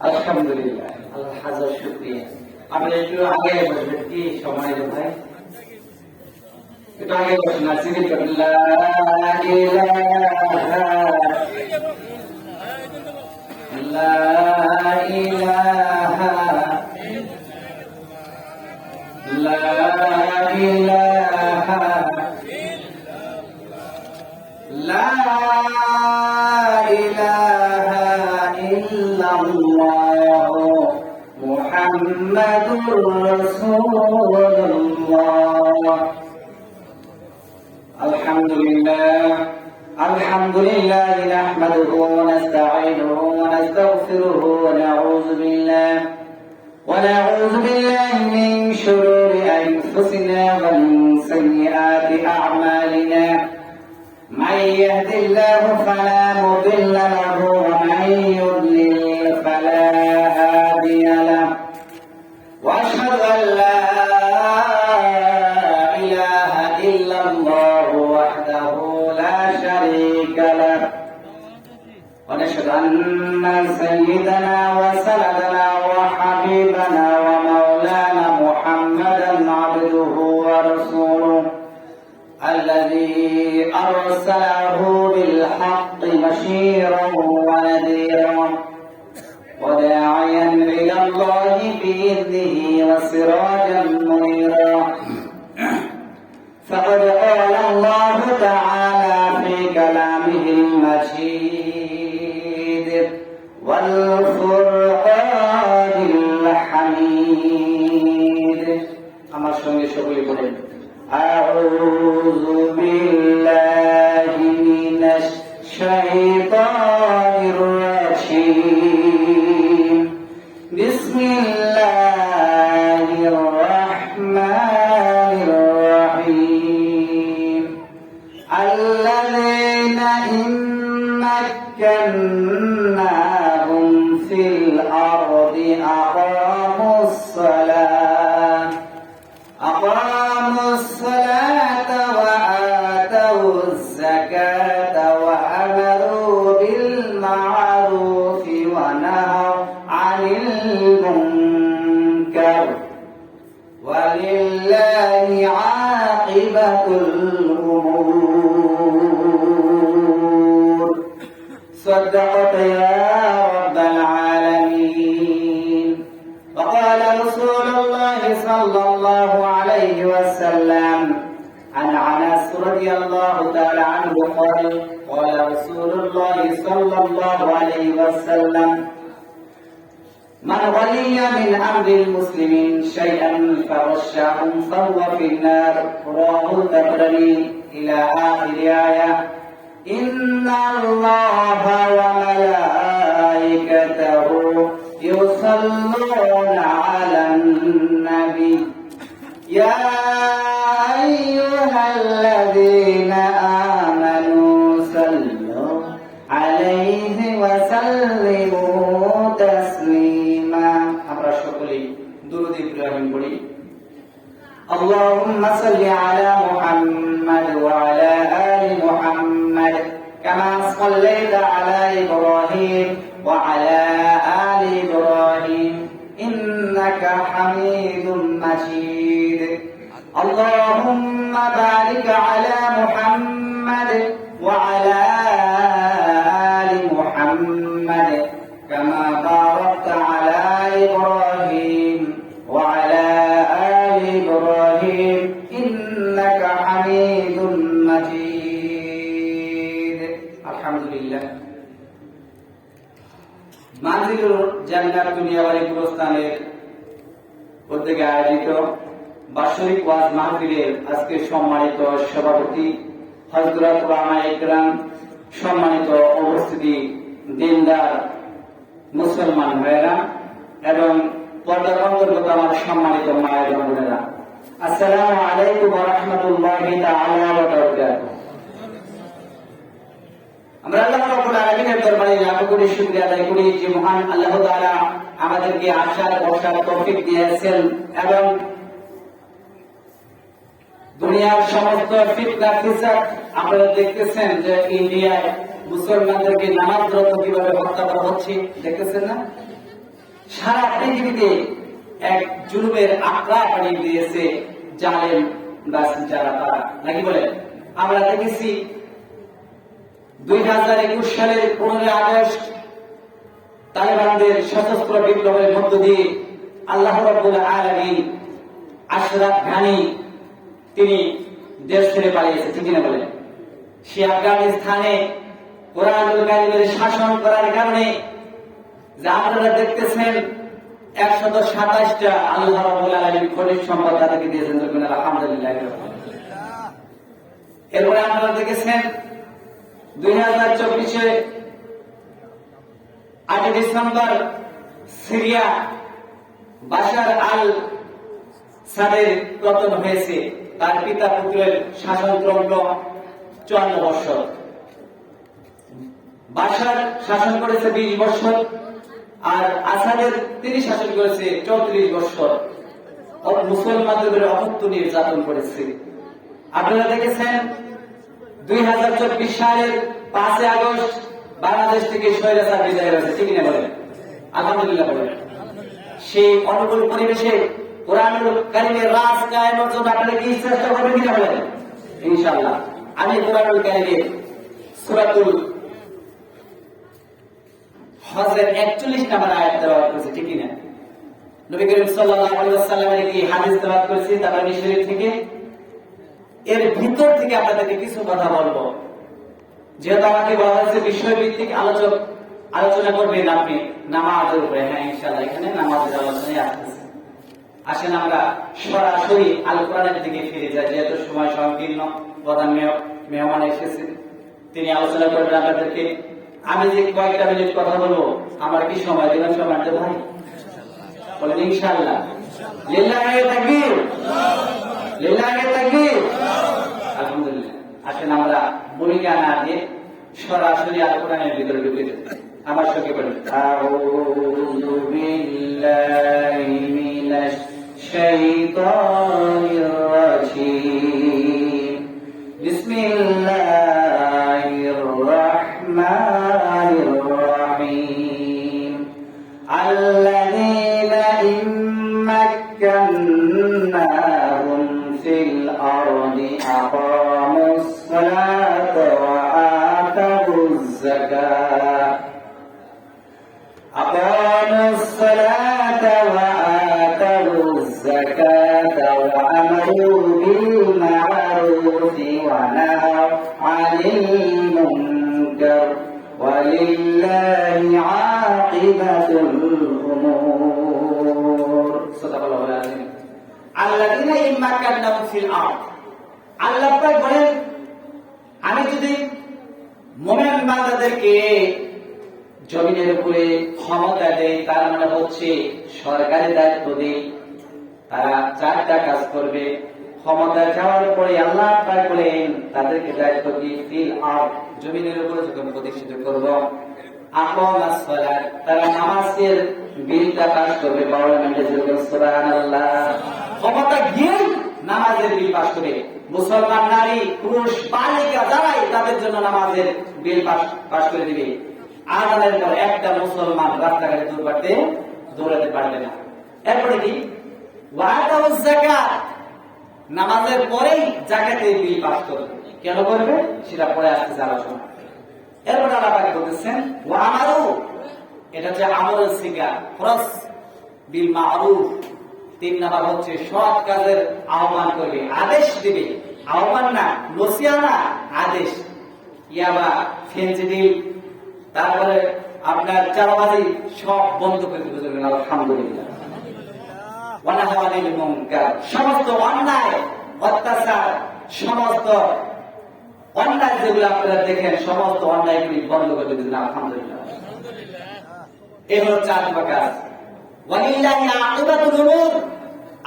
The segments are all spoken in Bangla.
আলহামদুলিল্লাহ, আল্লাহ হাজার শুকরিয়া। আপনি একটু আগে বসবেন কি সময় ভাই, একটু আগে বসেন। আর সিভিল করেন লা ইলাহা লা ইলাহা লা ইলাহা লা ইলাহা ইল্লাল্লাহ মুহাম্মাদুর রাসূলুল্লাহ। আলহামদুলিল্লাহ আলহামদুলিল্লাহ নাহমাদুহু ওয়া নাস্তাঈনুহু ওয়া নাস্তাগফিরুহু ওয়া নাউযু বিল্লাহি মিন শুরুরি আনফুসিনা ওয়া মিন সাইয়্যাতি আ'মালিনা। من يهد الله فلا مضل له ومن يضلل فلا هادي له واشهد ان لا اله الا الله وحده لا شريك له ونشهد ان سيدنا وسندنا وحبيبنا ومولانا محمدا عبده ورسوله الذي أرسله بالحق بشيرا ونذيرا وداعيا إلى الله بإذنه وسراجا منيرا. فقد قال الله تعالى في كلامه المجيد والفرقان الحميد. আমার সঙ্গে সকলে বলেন أعوذ بالله من الشيطان الرجيم. بسم الله الرحمن الرحيم. الذين إن مكناهم في الأرض أقاموا الصلاة وآتوا الزكاة وأمروا بالمعروف ونهوا عن المنكر ولله عاقبة الأمور. صدقت يا رب العالمين. وقال رسول الله صلى الله عليه وسلم عن أنس رضي الله تعالى عنه قال قال رسول الله صلى الله عليه وسلم من ولي من أمر المسلمين شيئا فرشهم فهو في النار. رواه الطبراني إلى آخر آية. إن الله وملائكته يصلون على النبي يا أيها الذين آمنوا صلوا عليه وسلموا تسليما. আমরা সকলেই দুরূদ ইব্রাহিম পড়ি। اللهم صل على محمد وعلى آل محمد كما صليت على إبراهيم وعلى آل إبراهيم إنك حميد مجيد. اللهم بارك على محمد وعلى آل محمد كما باركت على إبراهيم وعلى آل إبراهيم إنك حميد مجيد. الحمد لله. মানজিলুর জান্নাত দুনিয়াবাড়ি গুরুস্থানের উদ্যোগে আয়োজিত বাৎসরিক ওয়াজ মাহফিলের আজকে সম্মানিত সভাপতি হযরত উলামায়ে ইকরাম, সম্মানিত উপস্থিতি দিনদার মুসলমান ভাইয়েরা এবং পর্দার অন্তর্গত আমার সম্মানিত মায়ের বোনেরা, আসসালামু আলাইকুম ওয়া রাহমাতুল্লাহি তাআলা ওয়া বারাকাতুহু। আমরা আল্লাহ রাব্বুল আলামিনের দরবারে লাখ কোটি শুকরিয়া আদায় করি যে মহান আল্লাহ তাআলা আমাদেরকে আশার বসার তৌফিক দিয়েছেন এবং দুনিয়ার সমস্ত ফিতনা ফিসাদ আপনারা দেখতেছেন যে ইন্ডিয়ায় মুসলমানদেরকে নামাজরত কিভাবে হত্যা করা হচ্ছে, দেখতেছেন না? সারা পৃথিবীতে এক জুলুমের আঁকড়া বানিয়ে দিয়েছে জালেম যারা তারা, নাকি বলে? আমরা দেখেছি 2021 সালের 15 আগস্ট তালেবানদের সশস্ত্র বিপ্লবের মধ্য দিয়ে আল্লাহ রাব্বুল আলামিন আশরাফ ঘানি তিনি দেশ ছেড়ে পালিয়েছে, ঠিক না বলেন? সে আফগানিস্তানে কোরআনুল কারীমের শাসন করার কারণে যা আপনারা দেখতেছেন 127টা আল্লাহ রাব্বুল আলামিন খনিজ সম্পদ তাদেরকে দিয়েছেন, আলহামদুলিল্লাহ। এরপরে আপনারা দেখেছেন 2024 8 ডিসেম্বর সিরিয়া বাশার আল সাদের পতন হয়েছে। তার পিতা পুত্রের শাসনচক্র 54 বছর। বাশার শাসন করেছে 20 বছর, আর আসাদের তিনি শাসন করেছে 34 বছর। মুসলমানদের অকথ্য নির্যাতন করেছে। আপনারা দেখেছেন 2024 সালের 5 আগস্ট বাংলাদেশ থেকে স্বৈরাচার বিদায় হয়েছে, ঠিক না বলেন? আলহামদুলিল্লাহ বলেন। সেই অনুকূল পরিবেশে কোরআনুল কারীমের রাজ কায়েমের জন্য আপনারা কি চেষ্টা করবেন কিনা বলেন? ইনশাআল্লাহ। আমি কোরআনুল কারীমের সূরাতুল হজের 41 নম্বর আয়াত তেলাওয়াত করেছি, ঠিক না? নবী করিম সাল্লাল্লাহু আলাইহি ওয়াসাল্লামের কি হাদিস তেলাওয়াত করেছি তাবরানী শরীফ থেকে। এর ভিতর থেকে আপনাদেরকে কিছু কথা বলবো, যেহেতু আমাকে বলা হয়েছে বিষয়ভিত্তিক আলোচনা করবেন আপনি নামাজের উপরে। হ্যাঁ, ইনশাআল্লাহ এখানে নামাজের আলোচনায় আসতেছে। আসেন আমরা সরাসরি আল কোরআনের দিকে ফিরে যাই, যেহেতু সময় সংকীর্ণ। প্রধান মেহমান এসেছেন, তিনি আলোচনা করবেন আপনাদেরকে। আমি যে কয়েকটা মিনিট কথা বলবো, আমার কি সময় দেবেন? সময় তো ভাই বলেন ইনশাআল্লাহ। লিল্লাহি তাকবীর, লিল্লাহি তাকবীর, আলহামদুলিল্লাহ। আসেন আমরা ভূমিকা না দিয়ে সরাসরি আল কোরআনের ভিতরে ঢুকে যাই। আমার সঙ্গে বলেন, আউযু বিল্লাহি মিনাশ শাইতানির রাজীম, বিসমিল্লাহির রাহমানির রাহিম। আল্লাযীনা ইম্মাক্কান্নাহুম ফিল আরদি আকামুস সালাতা ওয়া আতাউজ যাকাত أقاموا الصلاة وآتوا الزكاة وأمروا بالمعروف ونهوا عن المنكر ولله عاقبة الأمور. صدق الله العظيم. الذين إن مكناهم في الأرض. আল্লাহ পাক বলেন, আমি যদি মুমিন বান্দাদেরকে জমিনের উপরে ক্ষমতা দেয়, তার মানে হচ্ছে সরকারি দায়িত্ব দেয়, তারা 4টা কাজ করবে। ক্ষমতা যাওয়ার পরে আল্লাহ পাক বলেন তাদেরকে দায়িত্ব দিয়ে ফিল আরদ, জমিনের উপরে যখন প্রতিষ্ঠিত করব। আকামাস সালাত, তারা নামাজের বিলটা পাস করবে পার্লামেন্টে, যখন সুবহানাল্লাহ। ক্ষমতা গিয়ে নামাজের বিল পাস করে মুসলমান নারী পুরুষ বালিকা যারাই তাদের জন্য নামাজের বিল পাস করে দিবে। আজানের পর একটা মুসলমান রাস্তাঘাটে দৌড়াতে পারবে না। এরপরে কি? ওয়াতাউজ যাকাত, নামাজের পরেই যাকাতের বিল পাস করবে। কেন করবে সেটা পরে আসছে আলোচনা। এরপর আল্লাহ পাক বলেছেন ওয়া আমারু, এটা হচ্ছে আমলের সিগা, ফরজ বিল মারুফ। 3 নাম্বার হচ্ছে সৎ কাজের আহ্বান করবে, আদেশ দিবে। আহ্বান না, নসিয়া না, আদেশ। ইয়াবা, ফেনসিডিল, তারপরে আপনার চারাবাজি সব বন্ধ করে দিবে, আলহামদুলিল্লাহ। ওয়ানাহু আনিল মুনকার, সমস্ত অন্যায় অত্যাচার, সমস্ত অন্যায় যেগুলো আপনারা দেখেন, সমস্ত অন্যায়গুলি বন্ধ করে দিবেন, আলহামদুলিল্লাহ। এই হলো 4 নম্বর কাজ। ওয়ালিল্লাহি আকিবাতুল উমুর,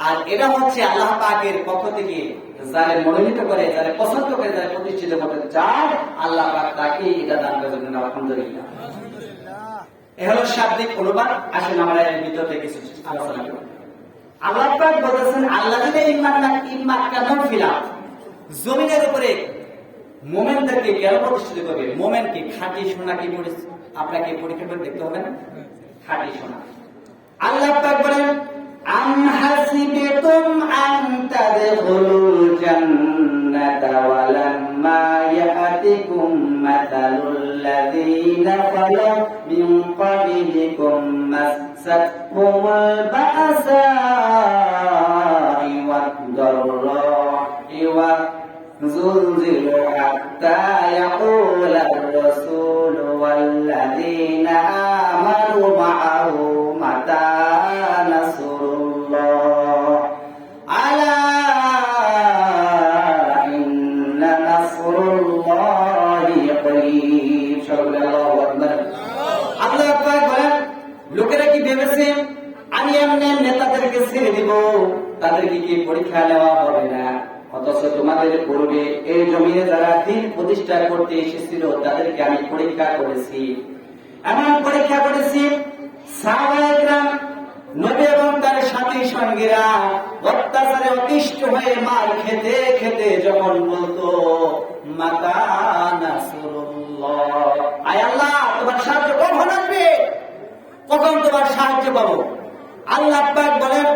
আর এটা হচ্ছে আল্লাহ পাকের পক্ষ থেকে যারা মনোনীত করে, যারা পছন্দ করে, যারা প্রতিষ্ঠিত করতে চায়, আল্লাহ পাক তাকে এটা দান করেন, আলহামদুলিল্লাহ। এ হলো শাব্দিক অনুবাদ। আসেন আমরা এর ভিতর থেকে কিছু আলোচনা করি। আল্লাহ পাক বলেছেন আল্লাযীনা ইম্মাক্কানাহুম ফিল আরদ, জমিনের উপরে মুমিনদেরকে কেন প্রতিষ্ঠিত করবে? মুমিন কি খাঁটি সোনা কি আপনাকে পরীক্ষা করে দেখতে হবে না? খাঁটি সোনা। আল্লাহ পাক বলেন আম হাসিবতুম আন তাদখুলুল জান্নাতা ওয়া লাম্মা ইয়াতিকুম মাতালুল লাযীনা খালাউ মিন ক্বাবলিকুম মাসাতহুমুল বা'সা'উ ওয়াদ-দাররা'উ ওয়া زلزلوا حتى يقول الرسول والذين آمنوا معه متى نصر الله ألا إن نصر الله قريب شكرا الله أكبر আল্লাহ পাক বলেন লোকেরা কি ভেবেছে আমি এমনি নেতাদেরকে ছেড়ে দিব তাদেরকে কি পরীক্ষা নেওয়া হবে না অথচ তোমাদের পূর্বে এই জমিনে যারা দিন প্রতিষ্ঠা করতে এসেছিল তাদেরকে আমি পরীক্ষা করেছি এমন পরীক্ষা করেছি সাহাবায়ে কেরাম নবী এবং তার সাথী সঙ্গীরা অত্যাচারে অতিষ্ঠ হয়ে মার খেতে খেতে যখন বলতো মাতা নাসরুল্লাহ আয় আল্লাহ তোমার সাহায্য কখন আসবে কখন তোমার সাহায্য পাবো আল্লাহ পাক বলেন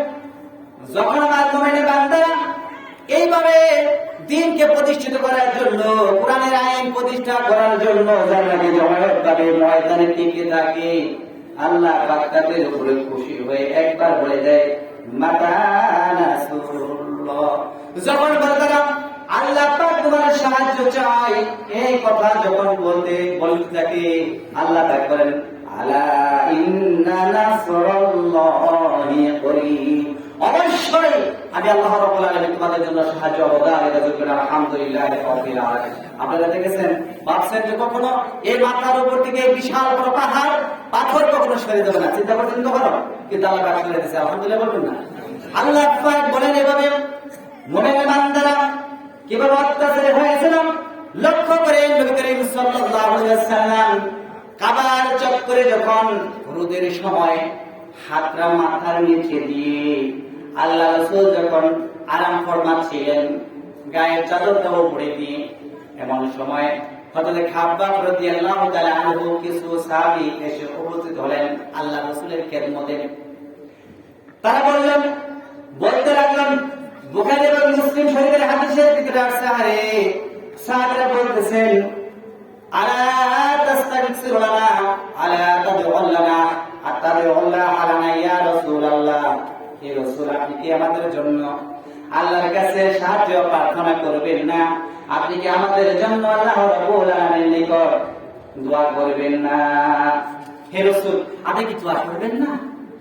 যখন আমার মুমিনের বান্দারা এইভাবে দ্বীনকে প্রতিষ্ঠিত করার জন্য কোরআনের আইন প্রতিষ্ঠা করার জন্য জান্নাতে জমায়েতভাবে ময়দানে টিকে থাকে আল্লাহ পাক তাদের উপরে খুশি হয়ে একবার বলে দেয় মাতা নাসরুল্লাহ যখন বান্দারা আল্লাহ পাক তোমার সাহায্য চায় এই কথা যখন বলতে থাকে আল্লাহ পাক বলেন আলা ইন্না নাসরাল্লাহি করিব অবশ্যই আমি আল্লাহ রাব্বুল আলামিন তোমাদের জন্য সাহায্য অবদান এটা করি আলহামদুলিল্লাহ রাব্বিল আলামিন আপনারা দেখেছেন ভাবছেন যে কখনো এই মাথার উপর থেকে বিশাল বড় পাহাড় পাথর কখনো সরে যাবে না চিন্তা করছেন কখনো কিন্তু আল্লাহ পাক সরে দিয়েছে আলহামদুলিল্লাহ বলবেন না আল্লাহ পাক বলেন এভাবে মুমিন বান্দারা কিভাবে অত্যাচারে হয়েছিলাম লক্ষ্য করে নবী করিম সাল্লাল্লাহু আলাইহি ওয়াসাল্লাম কাবার চক্করে যখন রোদের সময় হাতরা মাথার নিচে দিয়ে আল্লাহ রাসূল যখন আরাম ফরমাচ্ছিলেন গায়ের চাদরটাও উপরে দিয়ে এমন সময় হযরত খাব্বাব রাদিয়াল্লাহু তাআলা আনহু কিছু সাহাবী এসে উপস্থিত হলেন আল্লাহ রাসূলের খেদমতে তারা বলতে লাগলেন বুখারী এবং মুসলিম শরীফের হাদিসের ভিতরে আছে আরে সাহাবীরা বলতেছেন আলা তাস্তাগফিরু লানা আলা তাদউ লানা আতাবিউল্লাহ আলানা ইয়া রাসূলুল্লাহ হে রাসূল আপনি কি আমাদের জন্য আল্লাহর কাছে সাহায্য প্রার্থনা করবেন না আপনি কি আমাদের জন্য আল্লাহ রাব্বুল আলামিনের নিকট দোয়া করবেন না হে রাসূল আপনি কি দোয়া করবেন না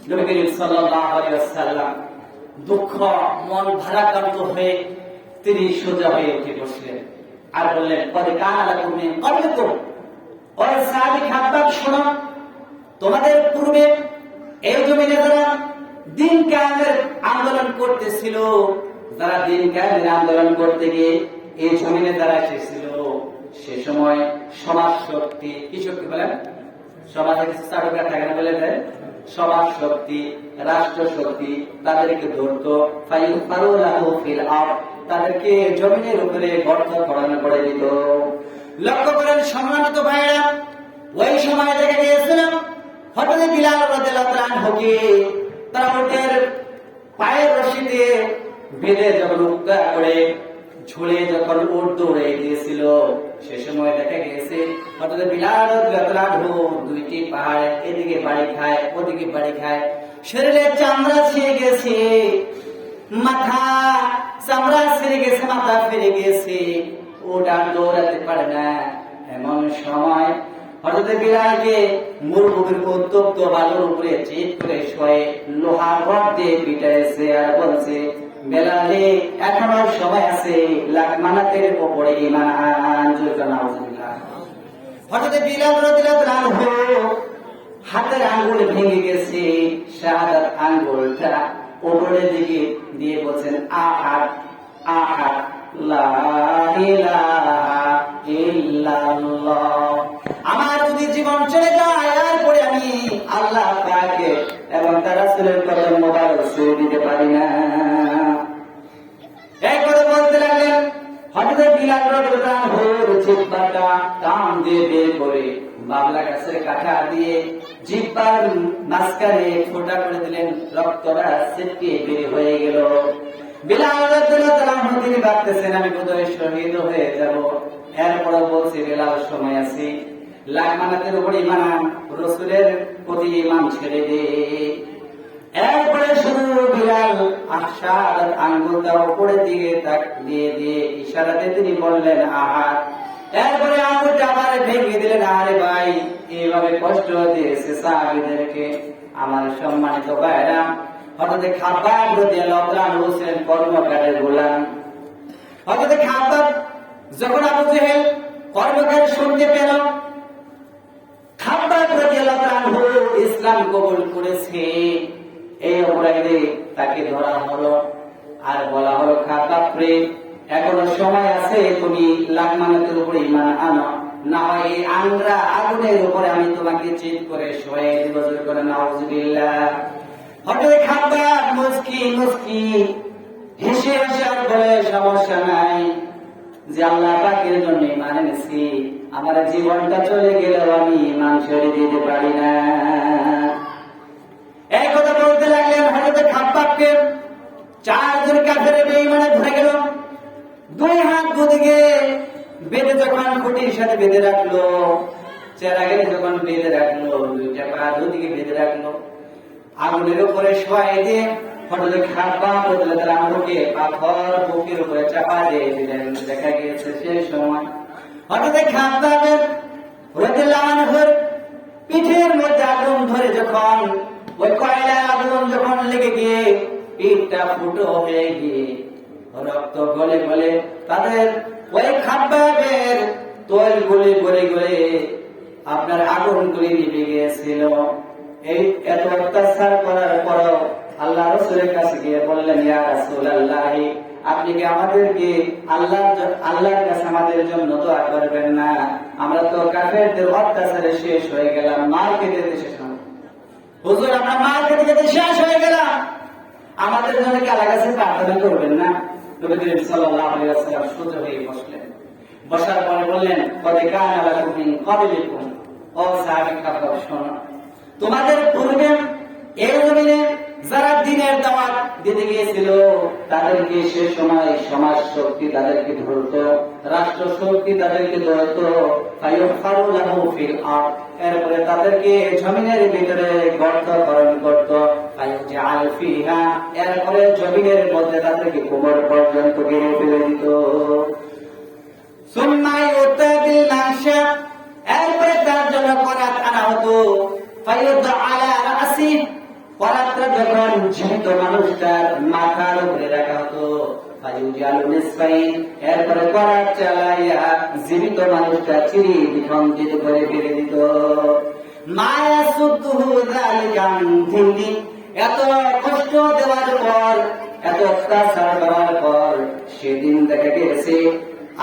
নবী করিম সাল্লাল্লাহু আলাইহি ওয়াসাল্লাম দুঃখ মন ভারাক্রান্ত হয়ে তিনি সোজা হয়ে উঠে বসলেন আর বললেন কদ কানা লাকুম মিন ক্বাবলিকুম ও সাহাবী খাব্বাব শোনো তোমাদের পূর্বে এই জমিনে যারা দ্বীন কায়েমের আন্দোলন করতেছিল যারা দ্বীন কায়েমের আন্দোলন করতে গিয়ে এই জমিনে যারা এসেছিল সে সময় সমাজ শক্তি কি শক্তি বলেন সমাজের কিছু চারুকার থাকে না বলে দেয় সমাজ শক্তি রাষ্ট্র শক্তি তাদেরকে ধরতো তাদেরকে জমিনের উপরে গর্ত খনন করে দিত লক্ষ্য করেন সম্মানিত ভাইরা ওই সময় দেখা গিয়েছিলাম হযরত বিলাল রাদিয়াল্লাহু তাআলা আনহুকে তারা উটের পায়ের রশিতে বেঁধে যখন উত্তা করে ঝুলে যখন উট দৌড়ে দিয়েছিল সে সময় দেখা গিয়েছে হযরত বিলাল রাদিয়াল্লাহু তাআলা আনহু দুইটি পাহাড় এদিকে বাড়ি খায় ওদিকে বাড়ি খায় শরীরে চামড়া ছিঁড়ে গেছে মাথা চামড়া ছিঁড়ে গেছে মাথা ফেরে গেছে উট আর দৌড়াতে পারে না এমন সময় হযরত বিলালকে মরুভূমির উত্তপ্ত বালুর উপরে চিত করে শোয়ে লোহার রড দিয়ে পিটাইছে আর বলছে বেলালে এখনো সময় আছে লাকমানাতের উপরে ঈমান আন নাউজুবিল্লাহ হযরত বিলাল রাদিয়াল্লাহু আনহু হাতের আঙ্গুল ভেঙে গেছে শাহাদাত আঙ্গুলটা উপরের দিকে দিয়ে বলছেন আহাদ আহাদ লা ইলাহা ইল্লাল্লাহ আমার যদি জীবন চলে যায় আর পরে আমি আল্লাহ পাকে এবং তার রাসূলের কদম মোবারক ছুঁয়ে দিতে পারি না এই কথা বলতে লাগলেন হযরত বিলাল রাদিয়াল্লাহু আনহুর জিহ্বাটা কান দিয়ে বের করে বাবলা গাছের কাঁটা দিয়ে জিহ্বার মাঝখানে ফোঁটা করে দিলেন, রক্তটা ছিটকে বের হয়ে গেল। বিলাল রাদিয়াল্লাহু তাআলা তিনি ভাবতেছেন আমি বোধহয় শহীদ হয়ে যাব। এরপরে বলছে বিলাল সময় আছে, লাগমানাতের উপর ঈমান আন, রাসূলের প্রতি ঈমান ছেড়ে দে। এরপরে শুধু বিলাল আশার আঙ্গুলটা উপরের দিকে তাক দিয়ে দিয়ে ইশারাতে তিনি বললেন আহাদ। এরপরে আঙ্গুলটা আবার ভেঙে দিলেন। আরে ভাই, এইভাবে কষ্ট দিয়েছে সাহাবীদেরকে। আমার সম্মানিত ভাইরা, হযরত খাব্বাব রাদিয়াল্লাহু তাআলা হোসেন কর্মকারের গোলাম। হযরত খাব্বাব যখন আবু জেহেল কর্মকার শুনতে পেল খাব্বাব রাদিয়াল্লাহু তাআলা ইসলাম কবুল করেছে, এই অপরাধে তাকে ধরা হলো। আর বলা হলো খাব্বাব রে, এখনো সময় আছে, তুমি লাগমানের উপরে ঈমান আনো, না হয় এই আংরা আগুনের উপরে আমি তোমাকে চিত করে শোয়ে দিব। করে নাউজুবিল্লাহ। হযরত খাব্বাব মুস্কি মুস্কি হেসে হেসে আর বলে সমস্যা নাই, যে আল্লাহ পাকের জন্য ঈমান এনেছি, আমার জীবনটা চলে গেলেও আমি ঈমান ছেড়ে দিতে পারি না। এই কথা বলতে লাগলেন। হযরত খাব্বাবকে চারজন কাফের বেঈমানে ধরে গেল। দুই হাত দুদিকে বেঁধে যখন খুঁটির সাথে বেঁধে রাখলো, চেরাগেরে যখন বেঁধে রাখলো, দুইটা পা দুদিকে বেঁধে রাখলো, আগুনের উপরে শোয়াই দিয়ে হযরত খাব্বাব রাদিয়াল্লাহু তাআলা আনহুকে পাথর বুকের উপরে চাপা দিয়ে দিলেন। দেখা গিয়েছে সেই সময় হযরত খাব্বাবের রাদিয়াল্লাহু আনহুর পিঠের মধ্যে আগুন ধরে যখন ওই কয়লার আগুন যখন লেগে গিয়ে পিঠটা ফুটো হয়ে গিয়ে রক্ত গলে গলে তাদের ওই খাব্বাবের তৈল গলে গলে গলে আপনার আগুনগুলি নিভে গিয়েছিল। এই এত অত্যাচার করার পরও আল্লাহ রাসূলের কাছে গিয়ে বললেন, ইয়া রাসূলুল্লাহ, আপনি কি আমাদেরকে আল্লাহর কাছে আমাদের জন্য দোয়া করবেন না? আমরা তো কাফেরদের অত্যাচারে শেষ হয়ে গেলাম, মার খেতে শেষ হলাম। হুজুর, আমরা মার খেতে খেতে শেষ হয়ে গেলাম, আমাদের জন্য কি আল্লাহর কাছে প্রার্থনা করবেন না? নবী করিম সাল্লাল্লাহু আলাইহি ওয়াসাল্লাম সোজা হয়ে বসলেন। বসার পরে বললেন, কদ কানা লাকুম মিন ক্বাবলিকুম, ও সাহাবী খাব্বাব, শোনো, তোমাদের পূর্বে এই জমিনে যারা দ্বীনের দাওয়াত দিতে গিয়েছিল তাদেরকে সে সময় সমাজ শক্তি তাদেরকে ধরতো, রাষ্ট্র শক্তি তাদেরকে ধরতো। ফায়ুফারু লাহু ফিল আরদ, এরপরে তাদেরকে জমিনের ভিতরে গর্ত খনন করত। ফায়ুজআল ফিহা, এরপরে জমিনের মধ্যে তাদেরকে কোমর পর্যন্ত গেড়ে ফেলে দিত। সুম্মা ইউতাবিল মাশা, এরপরে তার জন্য করাত আনা হতো। ফায়ুদা আলা রাসি, করাতটা যখন জীবিত মানুষটার মাথার উপরে রাখা হতো। ফায়ুজালু নিসফাইন, এরপরে করাত চালাইয়া জীবিত মানুষটা চিরি বিখণ্ডিত করে ফেলে দিত। মায়া সুদ্দুহু যালিকা দিন, এত কষ্ট দেওয়ার পর, এত অত্যাচার করার পর সেদিন দেখা গেছে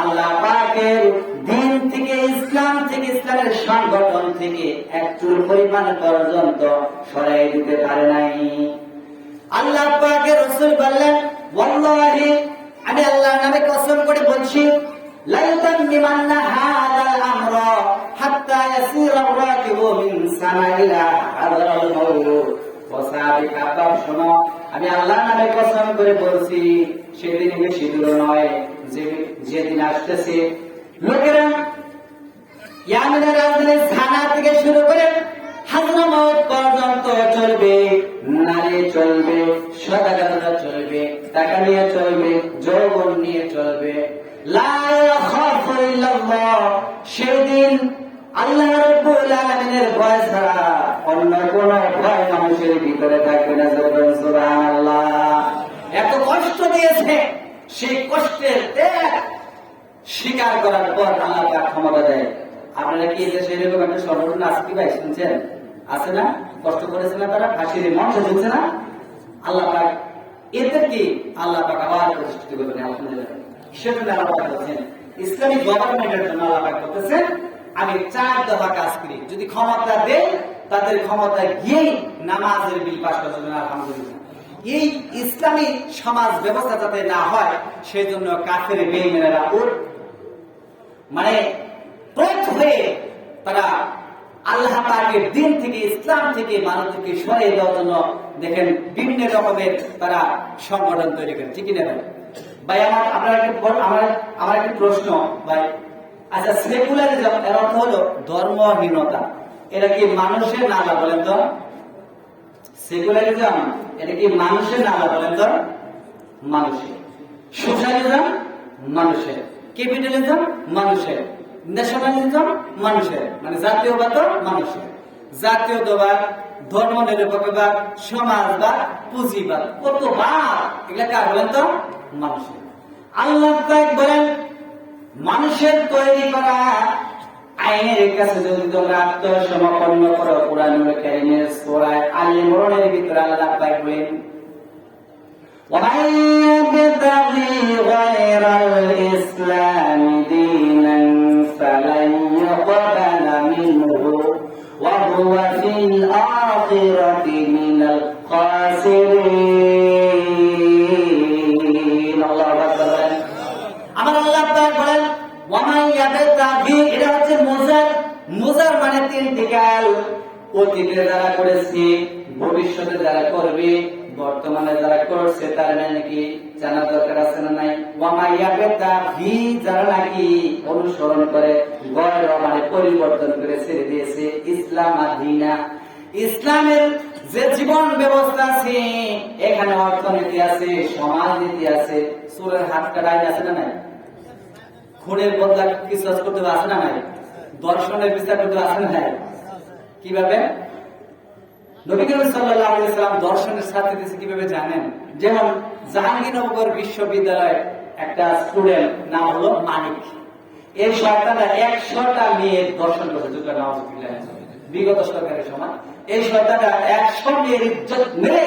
আল্লাহ পাকের দিন থেকে, ইসলাম থেকে, ইসলামের সংগঠন থেকে এক চুল পরিমাণ পর্যন্ত সরাই দিতে পারে নাই। আল্লাহ পাকের রাসূল বললেন, ওয়াল্লাহি, আমি আল্লাহর নামে কসম করে বলছি, লা ইউতাম্মিমান্না হাযাল আমরা হাত্তা ইয়াসিরা রাকিবু মিন সামাইলা হাযাল মাউত। ও সাহাবী খাব্বাব, শোনো, আমি আল্লাহর নামে কসম করে বলছি, সেদিন বেশি দূর নয় যেদিন আসতেছে লোকেরা ইয়ামেনের রাজধানী সানা থেকে শুরু করে হাজরামাউত পর্যন্ত চলবে, নারী চলবে, সদাগররা চলবে, টাকা নিয়ে চলবে, যৌবন নিয়ে চলবে। লা ইয়াখাফু ইল্লাল্লাহ, সেদিন আল্লাহ রাব্বুল আলামিনের ভয় ছাড়া অন্য কোন ভয় মানুষের ভিতরে থাকবে না। সুবহানাল্লাহ। এত কষ্ট দিয়েছে, সেই কষ্টের ত্যাগ স্বীকার করার পর আল্লাহ পাক ক্ষমতা দেয়। আপনারা কি দেশে এরকম একটা সংগঠন আছে কি ভাই, শুনছেন? আছে না? কষ্ট করেছে না তারা, ফাঁসির মঞ্চে ঝুলছে না? আল্লাহ পাক এদের কি আল্লাহ পাক আবার প্রতিষ্ঠিত করবেন। আলহামদুলিল্লাহ। সেজন্য আল্লাহ পাক বলছেন, ইসলামী গভর্নমেন্টের জন্য আল্লাহ পাক বলতেছেন, আমি 4 দফা কাজ করি, যদি ক্ষমতা দেয় তাদের ক্ষমতা গিয়ে নামাজের বিল পাস করার জন্য। আলহামদুলিল্লাহ। এই ইসলামী সমাজ ব্যবস্থা যাতে না হয় সেই জন্য কাফের বেঈমানেরা মানে প্রথ হয়ে তারা আল্লাহ পাকের দিন থেকে, ইসলাম থেকে মানুষকে সরিয়ে দেওয়ার জন্য দেখেন বিভিন্ন রকমের তারা সংগঠন তৈরি করে, ঠিকই না ভাই? আমার একটা প্রশ্ন ভাই, আচ্ছা সেকুলারিজম এর অর্থ হলো ধর্মহীনতা, এটা কি মানুষের নালা বলেন তো? সেকুলারিজম এটা কি মানুষের নালা বলেন তো? মানুষের। সোশ্যালিজম মানুষের, ক্যাপিটালিজম মানুষের, ন্যাশনালিজম মানুষের, মানে জাতীয়বাদ মানুষের, জাতীয়তাবাদ, ধর্ম নিরপেক্ষবাদ, সমাজবাদ, পুঁজিবাদ, কত বাদ, এগুলা কার বলেন তো? মানুষের। আল্লাহ পাক বলেন মানুষের তৈরি করা আইনের কাছে যদি তোমরা আত্মসমর্পণ করো, কোরআনুল কারীমের সূরা আল ইমরানের ভিতরে আল্লাহ পাক বলেন ومن يبتغي غير الإسلام دينا فلن يقبل منه وهو في الآخرة من الخاسرين الله أكبر আমার আল্লাহ পাক বলেন ওয়ামান ইয়াবতাগি, এটা হচ্ছে মুজার মানে তিনটি কাল, অতীতে যারা করেছে, ভবিষ্যতে যারা করবে, বর্তমানে যারা করছে, তারা নাকি জানা দরকার আছে না নাই? ওয়ামান ইয়াবতাগি, যারা নাকি অনুসরণ করে, গয়র মানে পরিবর্তন করে ছেড়ে দিয়েছে ইসলাম আদিনা, ইসলামের যে জীবন ব্যবস্থা আছে, এখানে অর্থনীতি আছে, সমাজনীতি আছে, চোরের হাত কাটা আইন আছে না নাই? খুনের বদলা কিসাস করতে আছে না নাই? দর্শনের বিচার করতে আছে না নাই? কিভাবে? নবী করিম সাল্লাল্লাহু আলাইহি ওয়াসাল্লাম দর্শনের সাথে দিয়েছে কিভাবে জানেন? যেমন জাহাঙ্গীরনগর বিশ্ববিদ্যালয়ের একটা স্টুডেন্ট নাম হলো মানিক, এই শয়তানরা 100টা মেয়ের দর্শন করেছে, বিগত সরকারের সময় এই শয়তানরা 100 মেয়ের ইজ্জত মেরে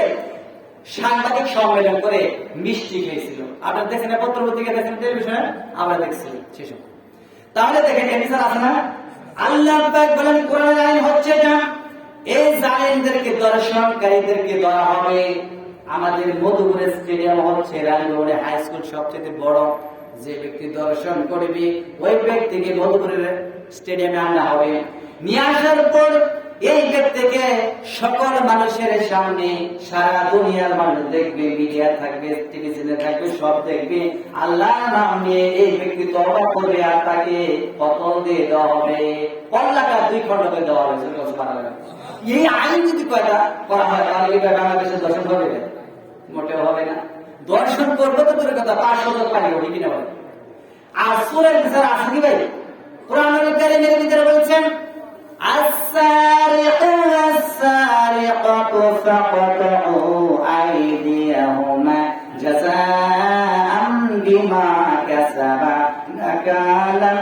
সাংবাদিক সম্মেলন করে মিষ্টি খেয়েছিল। আপনারা দেখেন পত্র-পত্রিকা, দেখেন টেলিভিশনে, আমরা দেখছি সেসব। তাহলে দেখেন এমিসার আছে না? আল্লাহ পাক বলেন কোরআনের আইন হচ্ছে এটা, এই জালেমদেরকে, দর্শনকারীদেরকে ধরা হবে। আমাদের মধুপুরের স্টেডিয়াম হচ্ছে রানীগঞ্জে হাই স্কুল সবচেয়ে বড়, যে ব্যক্তি দর্শন করবে ওই ব্যক্তিকে মধুপুরের স্টেডিয়ামে আনা হবে। নিয়ে আসার পর এই ব্যক্তিকে সকল মানুষের সামনে, সারা দুনিয়ার মানুষ দেখবে, মিডিয়া থাকবে, টেলিভিশনে থাকবে, সব দেখবে, আল্লাহ নাম নিয়ে এই ব্যক্তি তওবা করবে, আর তাকে কতল দিয়ে দেওয়া হবে, কল্লাটা 2 খণ্ড করে দেওয়া হবে। এই আইন যদি কয়টা করা হয়, তাহলে কি বাংলাদেশের দর্শন হবে? মোটেও হবে না। দর্শন করবো তো দূরের কথা, 500 জন পানি হবে কিনা বলে। আর সূরার বিচার আছে কি ভাই? কোরআনুল কারীমের ভিতরে বলছেন السارق والسارقة فاقطعوا أيديهما جزاء بما كسبا نكالا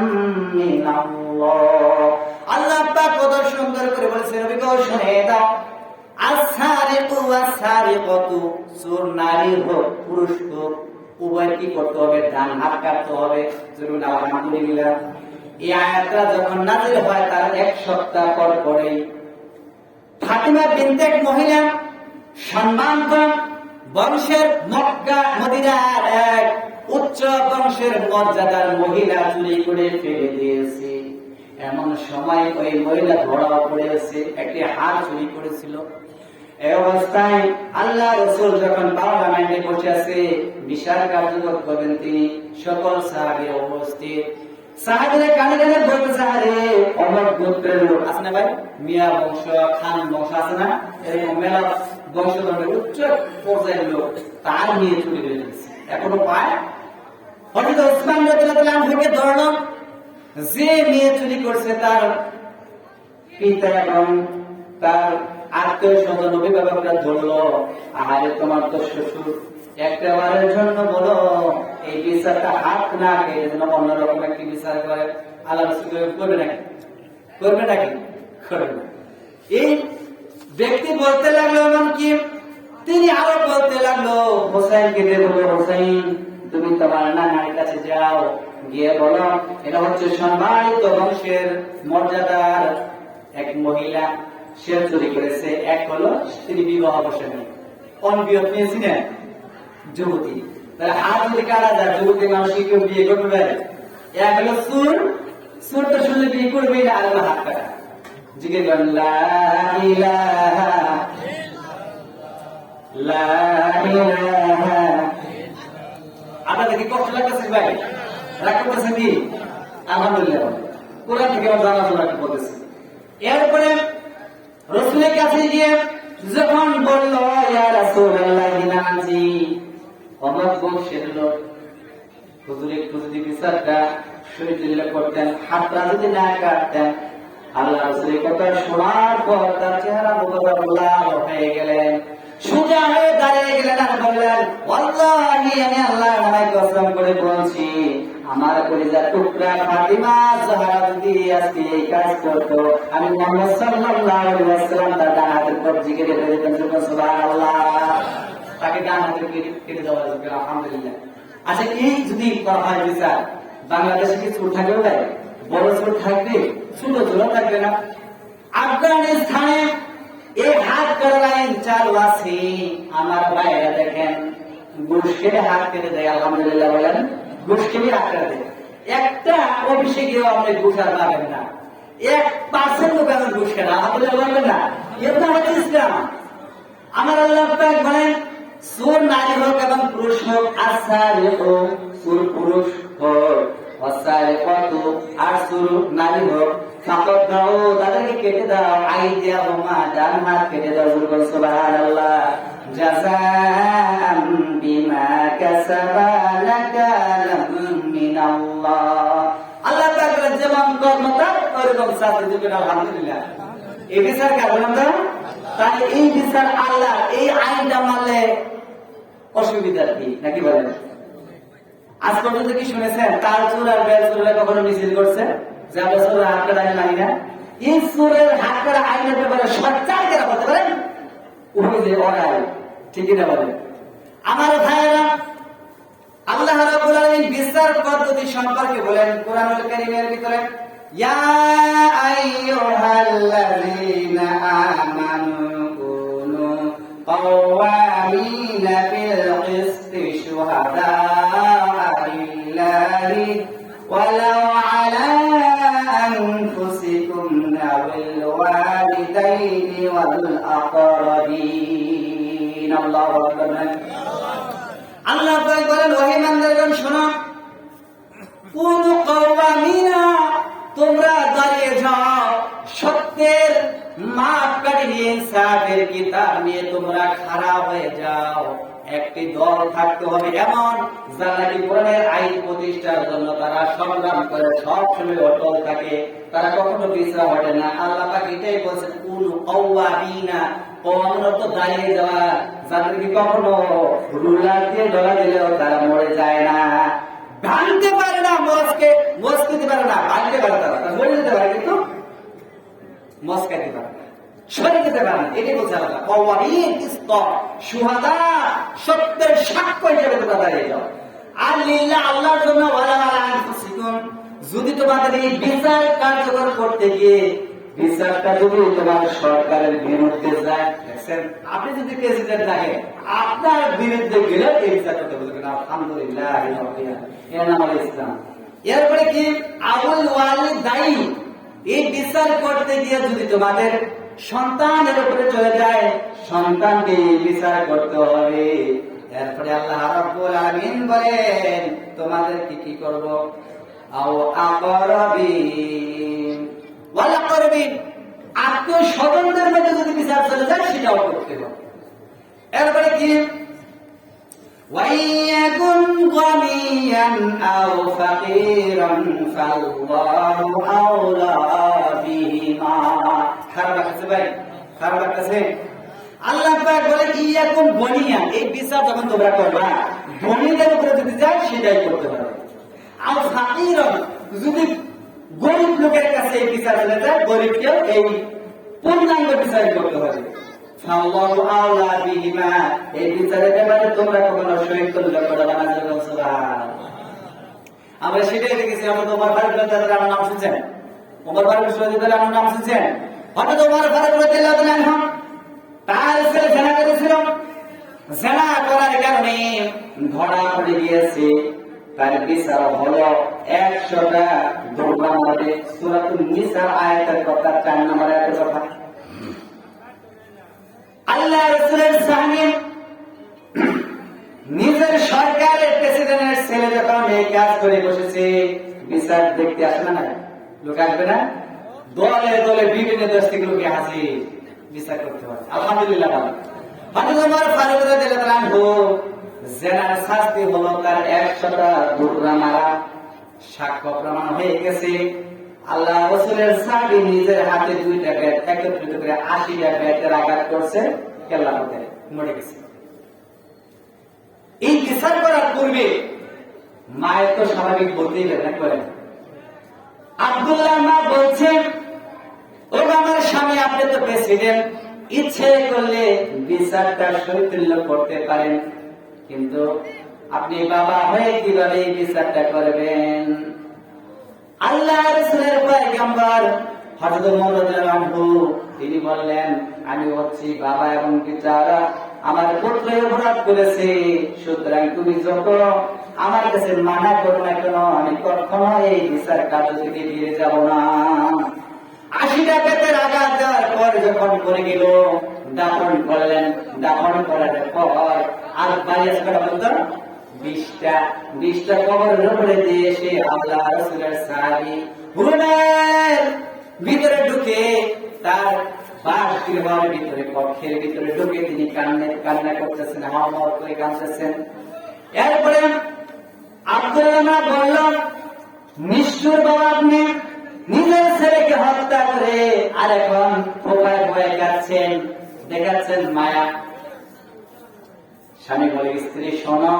من الله আল্লাহ পাক কত সুন্দর করে বলেছেন, নবী গো শুনে দাও, আস-সারিকু ওয়াস-সারিকাতু, চোর নারী হোক পুরুষ হোক, উভয় কি করতে হবে? ডান হাত কাটতে হবে। জরুর আলহামদুলিল্লাহ। এই আয়াতটা যখন নাযিল হয় তার 1 সপ্তাহ পর পরেই ফাতিমা বিনতে এক মহিলা, সম্মানকম বংশের, মক্কা মদিনার এক উচ্চ বংশের মর্যাদার মহিলা, চুরি করে ফেলে দিয়েছে। এমন সময় ওই মহিলা ধরা পড়েছে, একটি হার চুরি করেছিল। এই অবস্থায় আল্লাহ রাসূল যখন পার্লামেন্টে বসে আছে, বিচার কার্যকর করবেন তিনি, সকল সাহাবী উপস্থিত। সাহাবীরা কানে কানে বলতেছে, আরে অমর গোত্রের লোক আছে না ভাই, মিয়া বংশ, খান বংশ আছে না, এরকম মেলা বংশধরের উচ্চ পর্যায়ের লোক, তার নিয়ে চুরি করে দিয়েছে। এখনো পায়। হযরত ওসমান রাদিয়াল্লাহু আনহুকে ধরলো, যে মেয়ে চুরি করছে তার পিতা এবং তার আত্মীয় স্বজন অভিভাবকরা ধরলো, আরে তোমার তো শ্বশুর, একটা বারের জন্য বলো এই বিচারটা হাত না খেয়ে যেন অন্যরকম একটি বিচার করে। আল্লাহ রাসূল করবে নাকি? করবে নাকি? করবে না। এই ব্যক্তি বলতে লাগলো, এমনকি তিনি আরো বলতে লাগলো, হোসাইনকে দিয়ে বলো, হোসাইন তুমি তোমার নানার কাছে যাও, গিয়ে বলো এটা হচ্ছে সম্মানিত বংশের মর্যাদার এক মহিলা, সে চুরি করেছে। এক হলো তিনি বিবাহ বসেন, অনবিয়ত নিয়েছিলেন যুবতী, তাহলে হাত যদি কাটা যায়, যুবতী মানুষকে কেউ বিয়ে করবে পারে? এক হলো সুর, সুর তো শুনলে বিয়ে করবে না, আর হাত কাটা। জিকির করেন লা ইলাহা লা ইলাহা। আপনাদের কি কষ্ট লাগতেছে ভাই? রাগ করতেছেন কি? আলহামদুলিল্লাহ, কোরআন থেকে আমরা জানা শোনা করতেছি। এরপরে রাসূলের কাছে গিয়ে যখন বলল ইয়া রাসূলুল্লাহ নাজি অমর বংশের লোক, হুজুর একটু যদি বিচারটা শরীরে করতেন, হাতটা যদি না কাটতেন। আল্লাহ রাসূলের কথা শোনার পর তার চেহারা মুবারক লাল হয়ে গেলেন, সোজা হয়ে দাঁড়িয়ে গেলেন আর বললেন ওয়াল্লাহি আমি আল্লাহর নামে কসম করে বলছি আমার কলিজার টুকরা ফাতিমা জাহরা যদি আজকে এই কাজ করতো আমি মুহাম্মদ সাল্লাল্লাহু আলাইহি ওয়াসাল্লাম তার ডান হাতের কবজি কেটে দিতেন। সুবহানাল্লাহ, তাকে ডান হাতে কেটে দেওয়া যাবে। আলহামদুলিল্লাহ। আচ্ছা, এই যদি করা হয় বিচার, বাংলাদেশে কি ছোট থাকবে ভাই? বড় ছোট থাকবে? ছোট ছোট থাকবে না। আফগানিস্তানে এই হাত কাটা লাইন চালু আছে। আমার ভাইরা দেখেন ঘুষ কেটে হাত কেটে দেয়। আলহামদুলিল্লাহ বলেন, ঘুষ কেটে হাত কেটে দেয়। একটা অফিসে গিয়েও আপনি ঘুষ আর পাবেন না। 1% দোকানের ঘুষ কেনা আলহামদুলিল্লাহ বলবেন না। এটা হচ্ছে ইসলাম। আমার আল্লাহ পাক বলেন সুর নারী হোক এবং পুরুষ হোক, আসারে হোক সুর পুরুষ হোক, অসারে কত আর সুর নারী হোক, কাপড় দাও তাদেরকে কেটে দাও, আইডিয়া বোমা ডান হাত কেটে দাও। সুবহানাল্লাহ, জাযাআম বিমা কাসাবা লাকালাম মিনাল্লাহ। আল্লাহ তাআলা যেমন কর্ম তার ওরকম শাস্তি দিবেন। আলহামদুলিল্লাহ। এই বিচার কারণ তাহলে এই বিচার আল্লাহ, এই আইনটা মানলে অসুবিধা কি নাকি বলেন? আজ পর্যন্ত কি শুনেছেন তার চোর আর বেল চোরেরা কখনো মিছিল করছে যে আমরা চোরের হাত কাটা আইন মানি না? এই চোরের হাত কাটা আইনের ব্যাপারে সচ্চার কেনা বলতে পারেন? ওই যে অনাই, ঠিকই না বলেন? আমার ভাইয়েরা, আল্লাহ রাব্বুল আলামিন বিচার পদ্ধতি সম্পর্কে বলেন কোরআনুল কারীমের ভিতরে ইয়া আইয়ুহাল্লাযীনা আমানু কুনু কাওয়ামিনা বিল কিসতি শুহাদা'a লিল্লাহি ওয়ালাউ আলা আনফুসিকুম আওil ওয়ালিদাইনি ওয়াল আকরাবিন। আল্লাহু আকবার। আল্লাহ পাক বলেন ওহে ইমানদারগণ শোনো, কোন কাওয়ামিনা তোমরা দাঁড়িয়ে যাও, সত্যের মাপ কাটিয়ে ইনসাফের কিতাব নিয়ে তোমরা খাড়া হয়ে যাও। একটি দল থাকতে হবে এমন যারা কি কোরআনের আইন প্রতিষ্ঠার জন্য তারা সংগ্রাম করে, সব সময় অটল থাকে, তারা কখনো পিছড়া হটে না। আল্লাহ পাক এটাই বলেছেন কোন কাওয়ামিনা, কওয়ামত দাঁড়িয়ে যাওয়া যাদের কি কখনো রুলার দিয়ে ডলা দিলেও তারা মরে যায় না, ভাঙতে পারে না, মস্কে পারে না, ভাঙতে পারে তারা মরে যেতে পারে কিন্তু মস্কাইতে পারে না, সরে যেতে পারে না। এটাই বলছে আল্লাহ কাওয়ামিন ইসতার শুহাদা, সত্যের সাক্ষ্য হিসেবে তোমরা দাঁড়িয়ে যাও। আর লিল্লাহ আল্লাহর জন্য ওয়ালা আলা আনফুসিকুম, যদি তোমাদের এই বিচার কার্যকর করতে গিয়ে বিচারটা যদি তোমার সরকারের বিরুদ্ধে যায়, দেখছেন আপনি যদি প্রেসিডেন্ট থাকেন আপনার বিরুদ্ধে গেলে এই বিচার করতে বলবেন। আলহামদুলিল্লাহ, এর নাম হলো ইসলাম। এরপরে কি আউল ওয়ালিদাইন, এই বিচার করতে গিয়ে যদি তোমাদের সন্তানের উপরে চলে যায়, সন্তানকে বিচার করতে হবে। এরপরে আল্লাহ রাব্বুল আলামিন বলেন তোমাদের কি করব, আও আকরাবিন ওয়াল আকরাবিন, আত্মীয় স্বজনদের মধ্যে যদি বিচার চলে যায় সেটাও করতে হবে। এরপরে কি ওয়াইয়াকুন গানিয়ান আও ফাকিরান ফাল্লাহু আওলা বিহিমা। খারাপ লাগছে ভাই? খারাপ লাগছে? আল্লাহ পাক বলে ইয়াকুন গানিয়ান, এই বিচার যখন তোমরা করবা ধনীদের উপরে যদি যায় সেটাই করতে হবে। আও ফাকিরান, যদি গরিব লোকের কাছে এই বিচার চলে যায় গরিবকেও এই পূর্ণাঙ্গ বিচার করতে হবে। ফাল্লাহু আওলা বিহিমা, এই বিচারের ব্যাপারে তোমরা কখনো শরীক তুল্য করবে না। সুবহানাল্লাহ। আমরা সেটাই দেখেছি। আমরা তো ওমর ফারুক রাদিয়াল্লাহু আনহু নাম শুনছেন? ওমর ফারুক রাদিয়াল্লাহু আনহু নাম শুনছেন? হঠাৎ ওমর ফারুক রাদিয়াল্লাহু আনহু তার ছেলে জেনা করেছিল, জেনা করার কারণে ধরা পড়ে গিয়েছে, তার বিচার হলো 100টা দৌড়া মারবে। সূরাতুন নিসার আয়াতের কথা, 4 নম্বর আয়াতের কথা। আল্লাহ রাসূলের সামনে নিজের সরকারের প্রেসিডেন্টের ছেলে যখন এই কাজ করে বসেছে, বিচার দেখতে আসে না, লোক আসবে না? দলে দলে বিভিন্ন দেশ থেকে লোকে হাজির, বিচার করতে হয়। আলহামদুলিল্লাহ ভালো। হযরত ওমর ফারুক রাদিয়াল্লাহু আনহু জেনার শাস্তি হলো তার 100টা দৌড়া মারা। সাক্ষ্য প্রমাণ হয়ে গেছে। আল্লাহ রাসূলের সাহাবী নিজের হাতে 2টা ব্যাট একত্রিত করে 80টা ব্যাটের আঘাত করছে, কেল্লা পথে মরে গেছে। এই বিচার করার পূর্বে মায়ের তো স্বাভাবিক বলতেই করেন। আব্দুল্লাহ মা বলছেন, ও আমার স্বামী, আপনি তো প্রেসিডেন্ট, ইচ্ছে করলে বিচারটা শৈথিল্য করতে পারেন, কিন্তু আপনি বাবা হয়ে কিভাবে এই বিচারটা করবেন? আল্লাহ রাসূলের পয়গম্বর হযরত ওমর রাদিয়াল্লাহু আনহু তিনি বললেন, আমি হচ্ছি বাবা এবং বিচারক, আমার পুত্র অপরাধ করেছে, সুতরাং তুমি যত আমার কাছে মানা করো না কেন, আমি কখনো এই বিচার কার্য থেকে ফিরে যাব না। 80টা বেতের আঘাত দেওয়ার পর যখন পড়ে গেল, দাফন করলেন। দাফন করার পর আর 22 করা বলতো 20টা কবরের উপরে দিয়ে এসে আল্লাহ রাসূলের সাহাবী হুনার ভিতরে ঢুকে তার বাসগৃহের ভিতরে, কক্ষের ভিতরে ঢুকে তিনি কান্না করতেছেন, হাওমাও করে কাঁদতেছেন। এরপরে আব্দুল্লাহ বলল, নিষ্ঠুর বাবা, আপনি নিজের ছেলেকে হত্যা করে আর এখন ভয়ে ভয়ে কাঁদছেন, দেখাচ্ছেন মায়া। স্বামী বলে, স্ত্রী শোনো,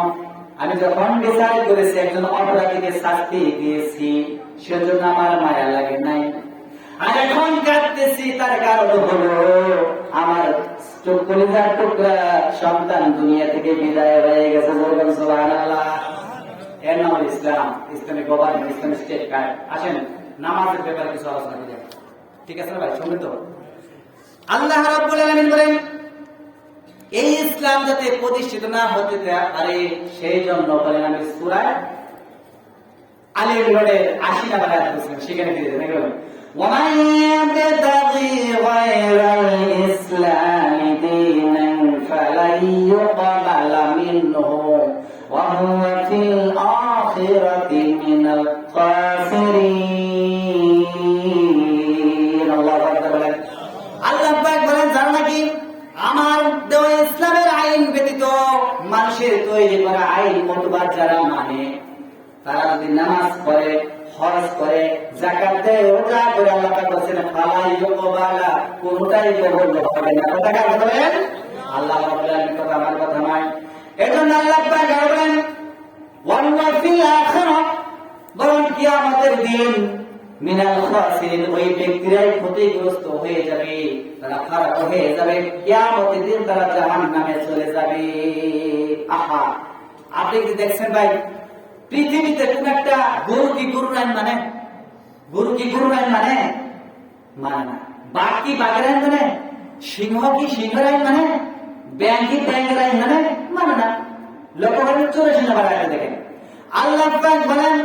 আমি যখন বিচার করেছি, একজন অপরাধীকে শাস্তি দিয়েছি, সেজন্য আমার মায়া লাগে নাই। আর এখন কাঁদতেছি, তার কারণ হলো আমার কলিজার টুকরা সন্তান দুনিয়া থেকে বিদায় হয়ে গেছে। সুবহানাল্লাহ। এর নাম ইসলাম, Islamic government, Islamic state card. আসেন নামাজের ব্যাপারে কিছু আলোচনা করি, ঠিক আছে না ভাই? শুনবেন তো? আল্লাহ রাব্বুল আলামিন বলেন, এই ইসলাম যাতে প্রতিষ্ঠিত না হতে পারে সেই জন্য বলেন আমি সূরা আলে ইমরানের 80 নম্বর আয়াত বলছিলাম, সেখানে দিয়ে দেখুন, وَمَن يَبْتَغِي غَيْرَ الْإِسْلَامِ دِينًا فَلَن يُقْبَلَ مِنْهُ وَهُوَ فِي الْآخِرَةِ مِنَ الْخَاسِرِينَ। আল্লাহু আকবার। আল্লাহ পাক বলেন, যারা নাকি আমার দেওয়া ইসলামের আইন ব্যতীত মানুষের তৈরি করা আইন মতবাদ যারা মানে, তারা যদি নামাজ পড়ে, হজ করে, যাকাত দেয়, রোজা করে, আল্লাহ পাক বলেন ফালা ইউকবালা, কোনটাই কবুল হবে না। কথা কাজ বলেন আল্লাহ রাব্বুল আলামিন, কথা আমার কথা নয়। এজন্য আল্লাহ পাক বলেন ওয়াল্লাহ ফিল আখিরাহ, বরং কিয়ামতের দিন মিনাল খাসিরিন, ওই ব্যক্তিরাই ক্ষতিগ্রস্ত হয়ে যাবে, তারা খারাপ হয়ে যাবে, কিয়ামতের দিন তারা জাহান্নামে চলে যাবে। আহা, আপনি কি দেখছেন ভাই, পৃথিবীতে কোন একটা গরু কি গরুর আইন মানে? গরু কি গরুর আইন মানে? মানে না। বাঘ কি বাঘের আইন মানে? সিংহ কি সিংহের আইন মানে? ব্যাঙ কি ব্যাঙের আইন মানে? মানে না। লক্ষ্য করেন 84 নম্বর আয়াতে দেখেন, আল্লাহ পাক বলেন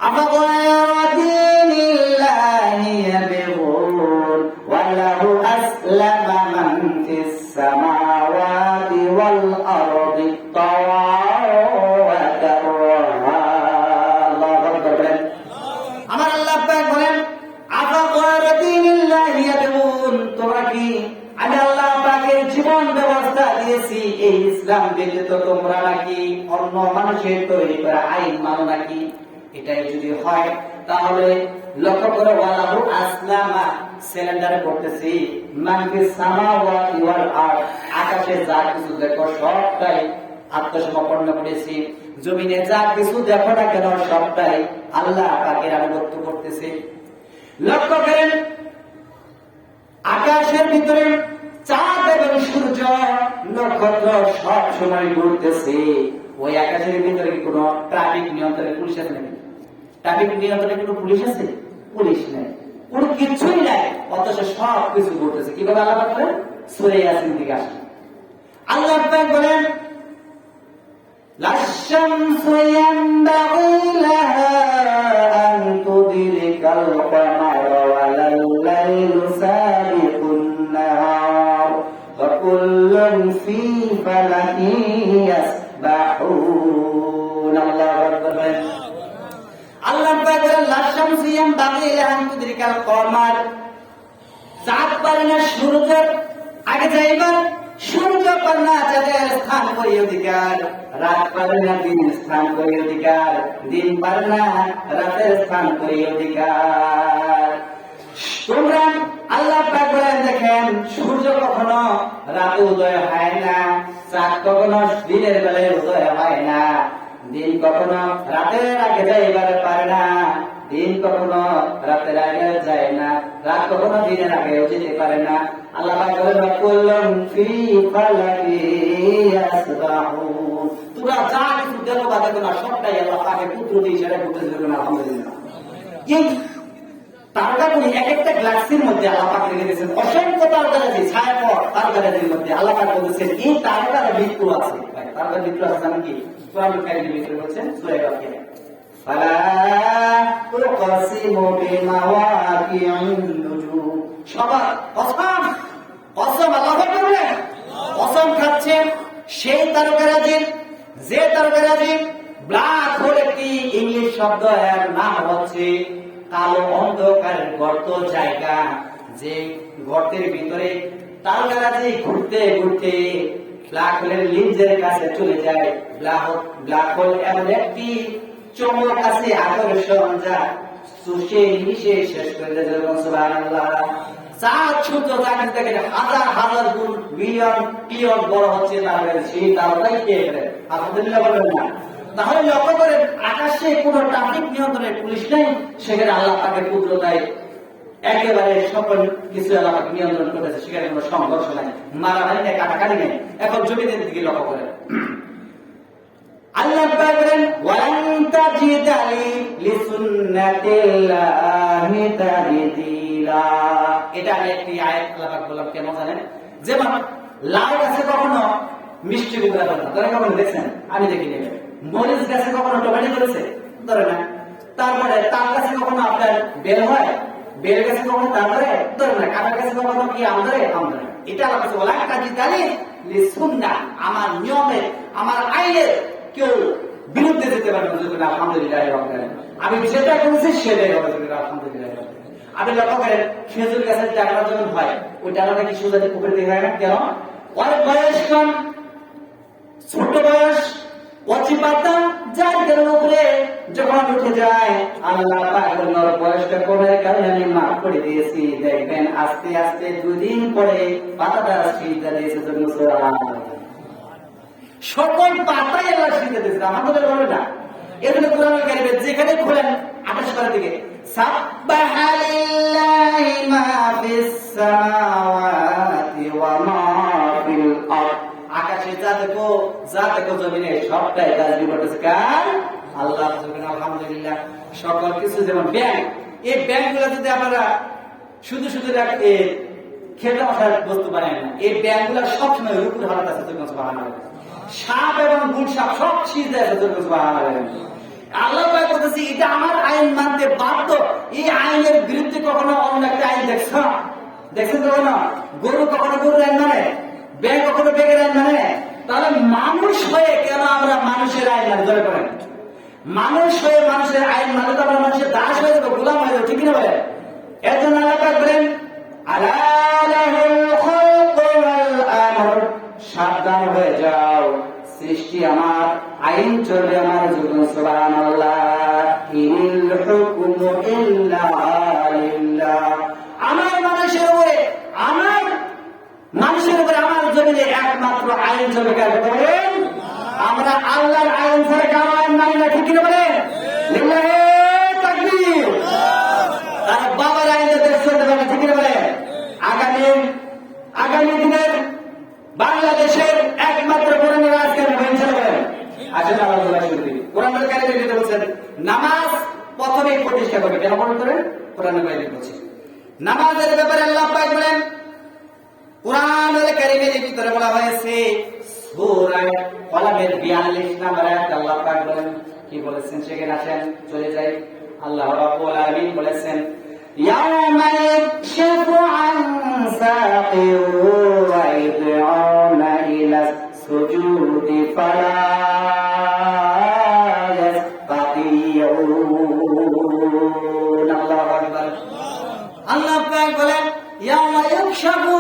আফাগায়রা দীনিল্লাহি ইয়াবগুন ওয়ালাহু আসলামা মান ফিস সামাওয়াতি ওয়াল আরদি তাওআন ওয়া কারহা। আল্লাহু আকবার বলেন। আমার আল্লাহ পাক বলেন আফাগায়রা দীনিল্লাহি ইয়াবগুন, তোমরা কি আমি আল্লাহ পাকের জীবন ব্যবস্থা দিয়েছি, এই ইসলাম ব্যতীত তোমরা নাকি অন্য মানুষের তৈরি করা আইন মানো নাকি? এটাই যদি হয় তাহলে লক্ষ্য করে ওয়ালাহু আসলামা সিলিন্ডারে করতেছি মানফিস সামাওয়াতি ওয়াল আরদ, আকাশে যা কিছু দেখো সবটাই আত্মসমর্পণ করেছি, জমিনে যা কিছু দেখো না কেন সবটাই আল্লাহ পাকের আনুগত্য করতেছি। লক্ষ্য করেন আকাশের ভিতরে চাঁদ এবং সূর্য নক্ষত্র সব সময় ঘুরতেছে, ওই আকাশের ভিতরে কি কোনো ট্রাফিক নিয়ন্ত্রণের পুলিশ আছে নাকি? ট্রাফিক নিয়ন্ত্রণের কোনো পুলিশ আছে? পুলিশ নাই, কোনো কিছুই নাই, অথচ সব কিছু ঘুরতেছে। কিভাবে আল্লাহ পাক বলেন? সূরা ইয়াসিন থেকে আসে, আল্লাহ পাক বলেন লাশ-শামসু ইয়ানবাগি লাহা في فلك يسبحون الله أكبر আল্লাহ পাক বলেন লা শামসু ইয়ানবাগি লাহা আন তুদরিকাল কমার চাঁদ পারে না সূর্যের আগে যাইবার সূর্য পারে না চাঁদের স্থান করে অধিকার রাত পারে না দিনের স্থান করে অধিকার দিন পারে না রাতের স্থান করে অধিকার তোমরা আল্লাহ পাক বলেন দেখেন সূর্য কখনো রাতে উদয় হয় না চাঁদ কখনো দিনের বেলায় উদয় হয় না দিন কখনো রাতের আগে যাইবার পারে না দিন কখনো রাতের আগে যায় না রাত কখনো দিনের আগেও যেতে পারে না আল্লাহ পাক বলেন কুল্লুম ফি ফালাকি ইয়াসবাহুন তোমরা যা কিছু দেখো বা দেখো না সবটাই আল্লাহ পাকের পুত্র দিয়ে সেটা করতেছে আলহামদুলিল্লাহ এই তারকাগুলি এক একটা গ্লাসের মধ্যে আল্লাহ পাক রেখে দিয়েছেন অসংখ্য তারকারাজি ছায়া পথ তারকারাজির মধ্যে আল্লাহ পাক বলেছেন এই তারকার মৃত্যু আছে তারকার মৃত্যু আছে জানেন কি কোরআন কারীমের ভিতরে বলেছেন সূরা বাকিয়া ফালা তুকসিমু বিমাওয়াকি'ন নুজুম সবার কসম কসম আল্লাহ বলেন কসম খাচ্ছেন সেই তারকারাজির যে তারকারাজি ব্ল্যাক হোল একটি ইংলিশ শব্দ এর নাম হচ্ছে কালো অন্ধকারের গর্ত জায়গা যে গর্তের ভিতরে তারকারাজি ঘুরতে ঘুরতে ব্ল্যাক হোলের লিঞ্জের কাছে চলে যায় ব্ল্যাক হোল এমন একটি চমক আছে আকর্ষণ যা সুশে নিশে শেষ করে দেয় সুবহানাল্লাহ চাঁদ সূর্য চাঁদ থেকে হাজার হাজার গুণ মিলিয়ন পিয়ন বড় হচ্ছে তাহলে সেই তারকাই কে আলহামদুলিল্লাহ বলেন না তাহলে লক্ষ্য করেন আকাশে কোনো ট্রাফিক নিয়ন্ত্রণের পুলিশ নেই সেখানে আল্লাহ পাকের কুদরতায় একেবারে সকল কিছু আল্লাহ পাক নিয়ন্ত্রণ করেছে সেখানে কোনো সংঘর্ষ নাই মারামারি নেই কাটাকাটি নেই এখন জমিনের দিকে লক্ষ্য করেন আল্লাহ পাক বলেন ওয়ালান তাজিদা লিসুন্নাতিল্লাহি তাবদীলা এটা একটি আয়াত আল্লাহ পাক বললেন কেন জানেন যেমন লাউ গাছে কখনো মিষ্টি কুমড়া ধরে না তারা কখনো দেখছেন আমি দেখিনি মরিচ গাছে কখনো টমেটো ধরেছে ধরে না তারপরে তাল গাছে কখনো আপনার বেল হয় বেল গাছে কখনো তাল ধরে ধরে না কাঁঠাল গাছে কখনো কি আম ধরে আম ধরে এটা আল্লাহ বলেছে ওয়ালান তাজিদা লিসুন্নাহ আমার নিয়মে আমার আইনের কেউ বিরুদ্ধে যেতে পারবে না আলহামদুলিল্লাহ আমি যেটা করেছি সেটাই হবে আলহামদুলিল্লাহ আপনি লক্ষ্য করেন খেজুর গাছের ডাকনা যখন হয় ওই ডাকনাটা কি সোজা পুকুরে দিয়ে হয় না কেন অনেক বয়স কম ছোট বয়স কচি পাতা যার গাছের উপরে যখন উঠে যায় আল্লাহ পাক বলেন বয়সটা কমে কারণে আমি মাফ করে দিয়েছি দেখবেন আস্তে আস্তে দুদিন পরে পাতাটা সিজদা দিয়েছে জন্য সুবহানাল্লাহ সকল পাতাই আল্লাহ সিজদা দিয়েছে আমাদের বলে না এজন্য কোরআন কারীমে যেখানে খোলেন 28 পারা থেকে সাব্বাহা লিল্লাহি মা ফিস সামাওয়াতি ওয়া মা ফিল আরদ আকাশে যা দেখো জমিনে সবটাই তাসবিহ করতেছে কার আল্লাহ সুবহানাহু আলহামদুলিল্লাহ সকল কিছু যেমন ব্যাংক এই ব্যাংকগুলো যদি আমরা শুধু শুধু খেতে আসার বস্তু বানায় না এই ব্যাংকগুলো সবসময় রূপুর হালাত আছে সুবহানাল্লাহ সাপ এবং গুণ সাপ সব সিজদা আছে সুবহানাল্লাহ আল্লাহ পাক বলতেছে এটা আমার আইন মানতে বাধ্য এই আইনের বিরুদ্ধে কখনো অন্য একটা আইন দেখছেন কখনো গরু কখনো গরুর আইন মানে ব্যাংক কখনো ব্যাংকের আইন মানে তাহলে মানুষ হয়ে কেন আমরা মানুষের আইন মানে ধরে করেন মানুষ হয়ে মানুষের আইন মানে তো আমরা মানুষের দাস হয়ে যাবো গোলাম হয়ে যাবো ঠিক না বলেন এর জন্য আল্লাহ পাক বলেন আলা লাহুল খালকু ওয়াল আমর সাবধান হয়ে যাও সৃষ্টি আমার আইন চলবে আমার জন্য সুবহানাল্লাহ ইনিল হুকমু ইল্লা লিল্লাহ আমার মানুষের উপরে আমার জমিনে একমাত্র আইন চলবে কার বলেন আমরা আল্লাহর আইন ছাড়া কারো আইন মানি না ঠিক না বলেন লিল্লাহি তাকবীর আর বাবার আইন দেশ চলতে পারে ঠিক না বলেন আগামী দিনের বাংলাদেশের একমাত্র কোরআনের রাজকারী হয়েছিল বলেন আসলে আল্লাহ শুরু করি কোরআনের কারিগরি বলছেন নামাজ প্রথমেই প্রতিষ্ঠা করবে কেন মনে করেন কোরআনের বাইরে বলছে নামাজের ব্যাপারে আল্লাহ পাক বলেন কোরআনের কারিগরি ভিতরে বলা হয়েছে সূরা কলামের 42 নম্বর আয়াত আল্লাহ পাক বলেন কি বলেছেন সেখানে আসেন চলে যাই আল্লাহ রাব্বুল আলামিন বলেছেন ইয়াওমা ইয়াকশিফু আন সাকির ওয়া ইদউনা ইলা সুজুদি ফালা ইয়াসতাতিউন। আল্লাহু আকবার। আল্লাহ পাক বলেন ইয়াউমা ইউকশাফু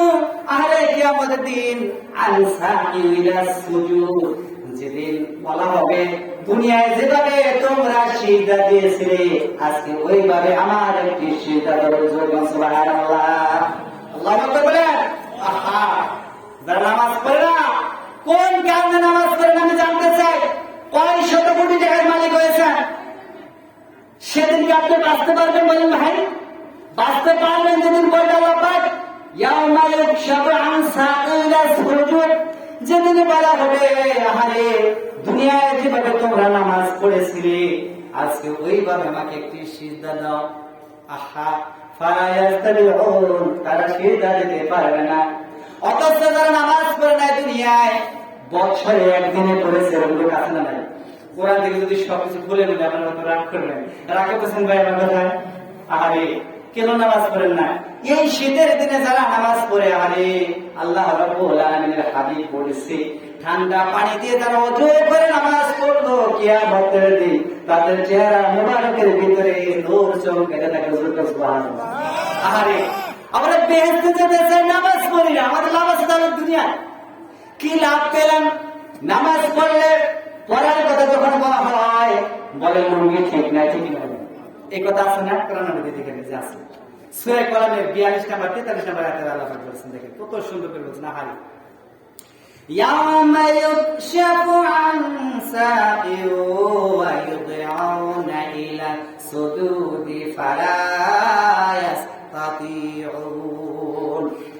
আহলে কিয়ামতের দিন আন সাকি ইলা সুজুদ, যেদিন বলা হবে দুনিয়ায় যেভাবে তোমরা সিজদা দিয়েছিলে আজকে ওইভাবে আমার একটি সিজদা দাও। সুবহানাল্লাহ। আল্লাহু আকবার বলেন। আহা, যারা নামাজ পড়ে না, কোন কারণে নামাজ পড়ে না আমি জানতে চাই। কয় শত কোটি টাকার মালিক হয়েছেন, সেদিনকে আপনি বাঁচতে পারবেন? বলেন ভাই, বাঁচতে পারবেন যেদিন বলতে আল্লাহ পাক ইয়াউমা ইউকশাফু আন সাকি ইলা সুজুদ, যেদিন বলা হবে আহারে দুনিয়ায় যেভাবে তোমরা নামাজ পড়েছিলে আজকে ওইভাবে আমাকে একটি সিজদা দাও। আহা, ফালা ইয়াস্তাতিউন, তারা সিজদা দিতে পারবে না। অথচ যারা নামাজ পড়ে নাই দুনিয়ায়, বছরে একদিনে পড়েছে, ওগুলো কাছে না নাই। কোরআন থেকে যদি সবকিছু খুলে নেবে আপনারা তো রাগ করবেন। রাগ করতেছেন ভাই আমার কথায়? আরে কেন নামাজ পড়েন না? এই শীতের দিনে যারা নামাজ পড়ে, আরে আল্লাহ রাব্বুল আলামিনের হাবিব বলেছে ঠান্ডা পানি দিয়ে যারা ওযু করে নামাজ পড়লো কিয়ামতের দিন তাদের চেহারা মোবারকের ভিতরে নূর চমকাতে থাকে। সুবহানাল্লাহ। আরে আমরা বেহেশতে যেতে চাই, নামাজ পড়ি না, আমাদের নামাজ তাহলে দুনিয়া কি লাভ পেলাম? নামাজ পড়লে পড়ার কথা যখন বলা হয় বলে মুরগি ঠিক নাই, ঠিক না? এই কথা আছে না? কোরআন মধ্যে দেখে যে আছে সূরা কলামে 42 নম্বর 43 নম্বর আয়াতে আল্লাহ পাক বলেছেন, দেখেন কত সুন্দর করে বলেছেন। আহারে ইয়াউমা ইউকশাফু আন সাকি ওয়া ইউদআউনা ইলা সুজুদি ফালা ইয়াসতাতিউন।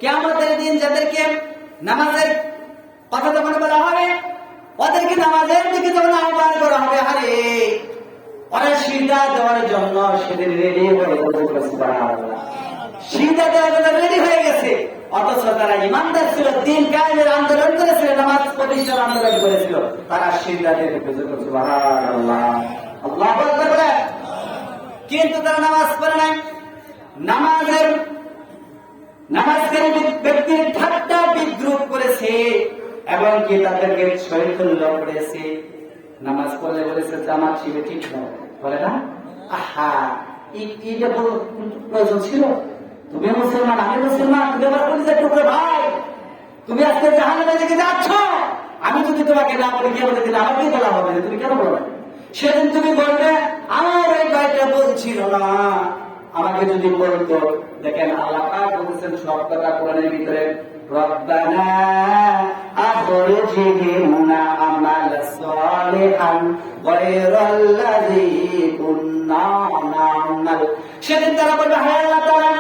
কিয়ামতের দিন যাদেরকে নামাজের কথা যখন বলা হবে, ওদেরকে নামাজের দিকে যখন আহ্বান করা হবে, আরে ওরা সিজদা দেওয়ার জন্য সেদিন রেডি হয়ে গেছে। সুবহানাল্লাহ। সিজদা দেওয়ার জন্য রেডি হয়ে গেছে। অথচ তারা ইমানদার ছিল, দিন কায়েমের আন্দোলন করেছিল, নামাজ প্রতিষ্ঠার আন্দোলন করেছিল, তারা সিজদা দিতে গেছিল। সুবহানাল্লাহ। আল্লাহু আকবার। কিন্তু তারা নামাজ পড়ে নাই। নামাজকারী ব্যক্তির ঠাট্টা বিদ্রুপ করেছে এবং কি তাদেরকে শৈথল্য করেছে। নামাজ পড়লে বলেছে জামাত শিবে ঠিক নয়, বলে না? আহা, এইটা প্রয়োজন ছিল? তুমি মুসলমান, আমি মুসলমান, তুমি আমার পরিচয় টুকরো ভাই, তুমি আজকে জাহান্নামের দিকে যাচ্ছ। আমি যদি তোমাকে না বলি কে বলে দিলে আমাকেই বলা হবে, তুমি কেন বলো? সেদিন তুমি বলবে আমার এই ভাইটা বলছিল না, আমাকে যদি বলতো। দেখেন আল্লাহ পাক বলেছেন সব কথা কোরআনের ভিতরে, রব্বানা আখরিজনা আমাল সালিহান গায়রাল্লাযী কুন্না না'মাল। সেদিন তারা বলবে হে আল্লাহ তাআলা,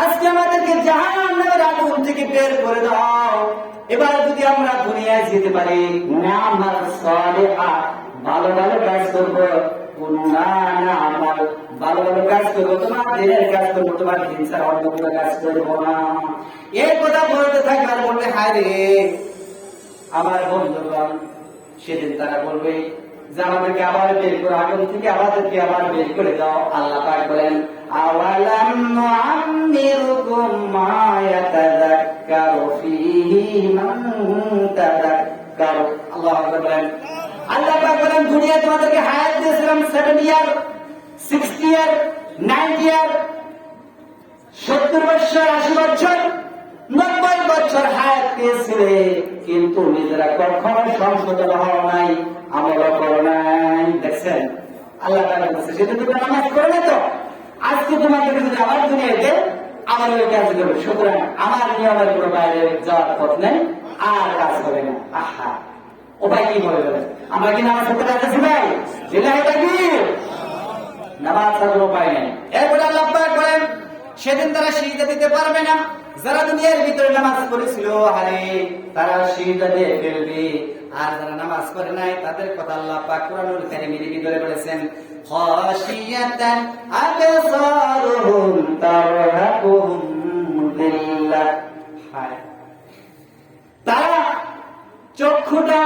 আজকে আমাদেরকে জাহান্নামের আগুন থেকে বের করে দাও। এবার যদি আমরা দুনিয়ায় যেতে পারি, না'মাল সালিহা, ভালো ভালো কাজ করবো, কুন্না না'মাল, ভালো ভালো কাজ করবো, তোমার দিনের কাজ করবো, তোমার দিন ছাড়া অন্য কোনো কাজ করবো না। এই কথা বলতে থাকবে আর বলবে হায় রে আমার বন্ধুগণ। সেদিন তারা বলবে যে আমাদেরকে আবার বের করে, আগুন থেকে আমাদেরকে আবার বের করে দাও। আল্লাহ পাক বলেন আওয়ালাম নুআম্মিরুকুম মা ইয়াতাযাক্কারু ফীহি মান তাযাক্কার। আল্লাহু আকবার বলেন। আল্লাহ পাক বলেন দুনিয়া তোমাদেরকে হায়াত দিয়েছিলাম 70 ইয়ার, 60 ইয়ার, 90 ইয়ার, 70 বছর, 80 বছর, 90 বছর হায়াত পেয়েছিলে, কিন্তু নিজেরা কখনো সংশোধন হওয়া নাই, আমল করো নাই। দেখছেন আল্লাহ তাআলা বলেছে সেটা তুমি নামাজ করো না তো, আজকে তোমাকে যদি আবার দুনিয়াতে আমার ওই কাজ করবে, সুতরাং আমার নিয়মের কোনো বাইরে যাওয়ার পথ নেই, আর কাজ হবে না। আহা, ও ভাই কি বলে বলেন, আমরা কি নামাজ পড়তে যাচ্ছি ভাই? যেটা এটা কি নামাজ ছাড়ার উপায় নেই। এরপরে আল্লাহ পাক বলেন সেদিন তারা সিজদা দিতে পারবে না। যারা দুনিয়ার ভিতরে নামাজ পড়েছিল, আরে তারা সিজদা দিয়ে ফেলবে। আর যারা নামাজ পড়ে নাই তাদের কথা আল্লাহ পাক কোরআনুল কারীমের ভিতরে বলেছেন খাশিয়াতান আবসারুহুম তারহাকুহুম যিল্লাহ। তারা চক্ষুটা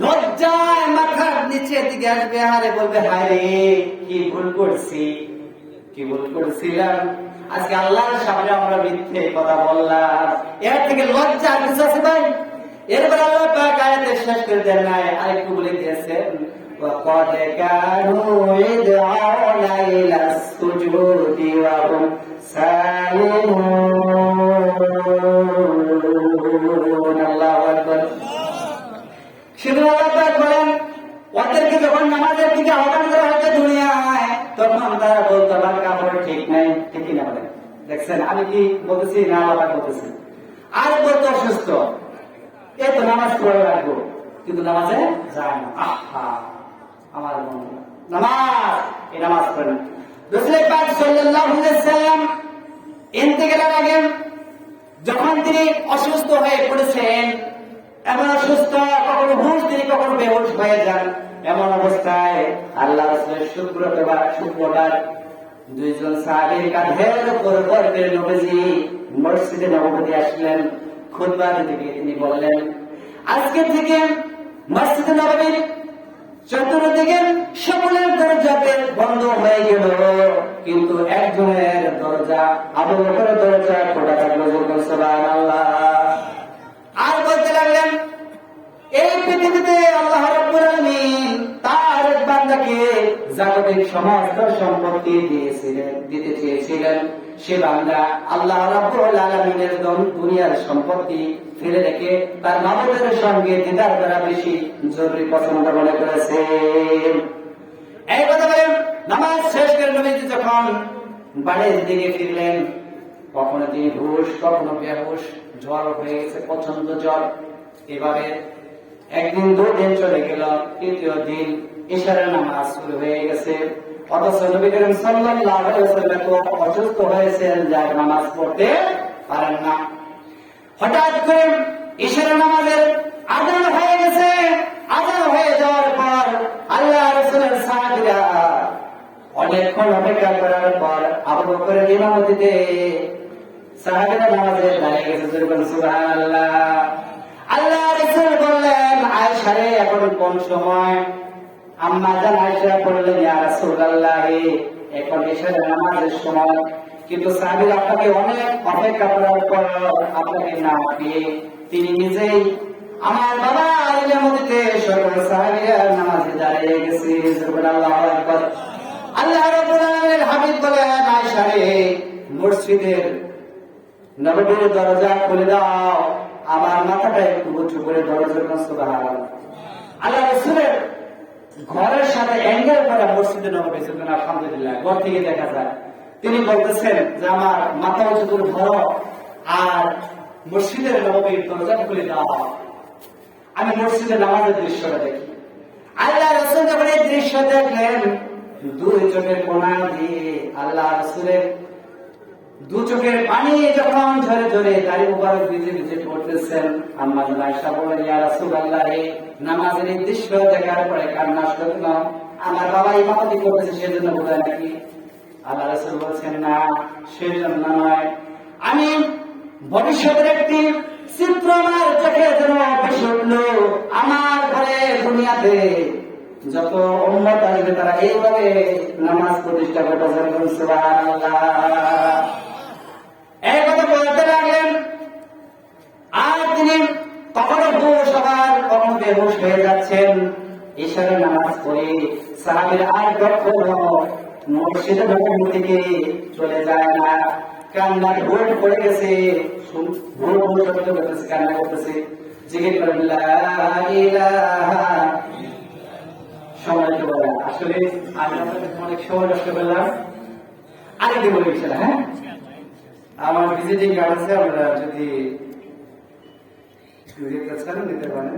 লজ্জায় মাথার নিচে দিকে আসবে, হারে বলবে হায় রে কি ভুল করছি, কি ভুল করছিলাম, আজকে আল্লাহর সামনে আমরা মিথ্যে কথা বললাম। এর থেকে লজ্জা কিছু আছে ভাই? এরপর আল্লাহ পাক আয়াতে শেষ করে দেন নাই, আরেকটু বলে দিয়েছেন وقد كانوا يدعون إلى السجود وهم سالمون الله أكبر শুধু আল্লাহ বলেন ওদেরকে যখন নামাজের দিকে আহ্বান করা হচ্ছে দুনিয়ায়, তখন তারা বলতো আমার কাপড় ঠিক নাই, ঠিকই না বলেন। দেখছেন আমি কি বলতেছি না আল্লাহ বলতেছি। আর বলতো অসুস্থ, এই তো নামাজ পড়ে রাখবো, কিন্তু নামাজে যায় না। আহা আমার মন নামাজ, এই নামাজ পড়ে না। রাসূল পাক সাল্লাল্লাহু আলাইহি সাল্লাম ইন্তেকালের আগে যখন তিনি অসুস্থ হয়ে পড়েছেন, এমন অসুস্থ কখনো হুঁশ তিনি কখনো বেহুশ হয়ে যান, এমন অবস্থায় আল্লাহ রাসূলের শুক্রবার দুইজন সাহাবীর কাঁধের উপর ভর করে নবীজি মসজিদে নববীতে আসলেন। খুতবা দিতে গিয়ে তিনি বললেন, আজকে থেকে মসজিদে নববীর চতুর্দিকে সকলের দরজা বন্ধ হয়ে গেল, কিন্তু একজনের দরজা আবু বকরের দরজা খোলা থাকলো। সুবহানাল্লাহ। আর বলতে লাগলেন, এই পৃথিবীতে আল্লাহ রাব্বুল আলামিন তার এক বান্দাকে জাগতিক সমস্ত সম্পত্তি দিতে চেয়েছিলেন। সে বান্দা আল্লাহ রাব্বুল আলামিনের দুনিয়ার সম্পত্তি ফেলে রেখে তার মাবুদের সঙ্গে দিদার করা বেশি জরুরি পছন্দ মনে করেছে। এই কথা বলে নামাজ শেষ করে নবীজি যখন বাড়ির দিকে ফিরলেন, কখনো তিনি হুঁশ কখনো বেহুশ, জ্বর হয়ে গেছে, প্রচন্ড জ্বর। এভাবে একদিন দুদিন চলে গেল, তৃতীয় দিন ইশারের নামাজ শুরু হয়ে গেছে। অথচ নবী করিম সাল্লাল্লাহু আলাইহি ওয়াসাল্লাম অসুস্থ হয়েছেন, যার নামাজ পড়তে পারেন না। হঠাৎ করে ইশারের নামাজের আযান হয়ে গেছে। আযান হয়ে যাওয়ার পর আল্লাহ রাসূলের সাহাবীরা অনেকক্ষণ অপেক্ষা করার পর আবু বকরের ইমামতিতে সাহাবীরা নামাজে দাঁড়িয়ে গেছে। সুবহানাল্লাহ। আল্লাহ রাসূল বললেন, আয়েশা রে, এখন কোন সময়? আম্মা জান আয়েশা বললেন, ইয়া রাসূলুল্লাহ, এখন ইশারের নামাজের সময়। কিন্তু সাহাবীরা আপনাকে অনেক অপেক্ষা করার পর আপনাকে না পেয়ে তিনি নিজেই আমার বাবা আলীর মধ্যে সকল সাহাবীরা নামাজে দাঁড়িয়ে গেছে। সুবহানাল্লাহু আকবার। আল্লাহ রাব্বুল আলামিনের হাবিব বলেন, আয়েশা রে, মসজিদের নববীর দরজা খুলে দাও, আমার মাথাটা একটু উঁচু করে দরজার কাছে। সুবহানাল্লাহ। আল্লাহ রাসূলের ঘরের সাথে অ্যাঙ্গেল করা মসজিদে নববী, আলহামদুলিল্লাহ, ঘর থেকে দেখা যায়। তিনি বলতেছেন যে আমার মাথা উঁচু করে ধরো আর মসজিদের নববীর দরজা খুলে দাও, আমি মসজিদে নামাজের দৃশ্যটা দেখি। আল্লাহ রাসূল যখন এই দৃশ্য দেখলেন, দুই চোখের কোণা দিয়ে আল্লাহ রাসূলের দু চোখের পানি যখন ঝরে ঝরে দাড়ি মুবারক ভিজে ভিজে পড়তেছেন, আম্মা জান আয়েশা বলেন, ইয়া রাসূলুল্লাহ, নামাজের এই দৃশ্য দেখার পরে কান্না আসলো কেন? আমার বাবা ইমামতি করতেছে সেজন্য বোঝায় নাকি? আল্লাহ রাসূল বলছেন, না, সেজন্য নয়, আমি ভবিষ্যতের একটি চিত্র আমার চোখে যেন ভেসে উঠলো। আমার ঘরে দুনিয়াতে যত উম্মত আসবে তারা এইভাবে নামাজ প্রতিষ্ঠা করতে যাবেন। সুবহানাল্লাহ। এই কথা বলতে লাগলেন। আর তিনি কখনো হুঁশ আবার কখনো বেহুশ হয়ে যাচ্ছেন। ইশারের নামাজ পড়ে সাহাবীরা আর কখনো মসজিদে নববী থেকে চলে যায় না। কান্নার ঢোল পড়ে গেছে, ভুল ভুল শব্দ করতেছে, কান্না করতেছে, জিকির করেন, লা ইলাহা। সময় তো বলে আসলে আমি আপনাদের অনেক সময় নষ্ট করলাম। আরেকটি বলে গেছিল, হ্যাঁ, আমার ভিজিটিং কার্ড আছে, আমরা যদি নিতে পারেন।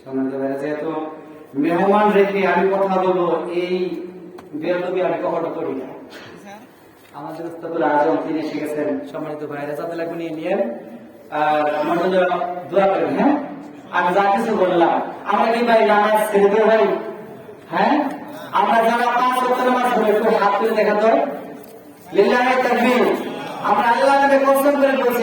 সমাজ যেহেতু মেহমান রেখে আমি কথা বলবো, এই বেয়াদবি আমি কখনো করি না। আমাদের উস্তাদুল আজম তিনি এসে গেছেন, সম্মানিত ভাইরা, যাতে লাগবে নিয়ে নিয়েন আর আমার জন্য দোয়া করেন। হ্যাঁ, আমি যা কিছু বললাম, আমরা কি ভাই নামাজ ছেড়ে দেবো ভাই? হ্যাঁ, আমরা যারা 5 ওয়াক্ত নামাজ পড়ি একটু হাত তুলে দেখা তো, লিল্লাহি তাকবীর। আমরা আল্লাহর নামে কসম করে বলছি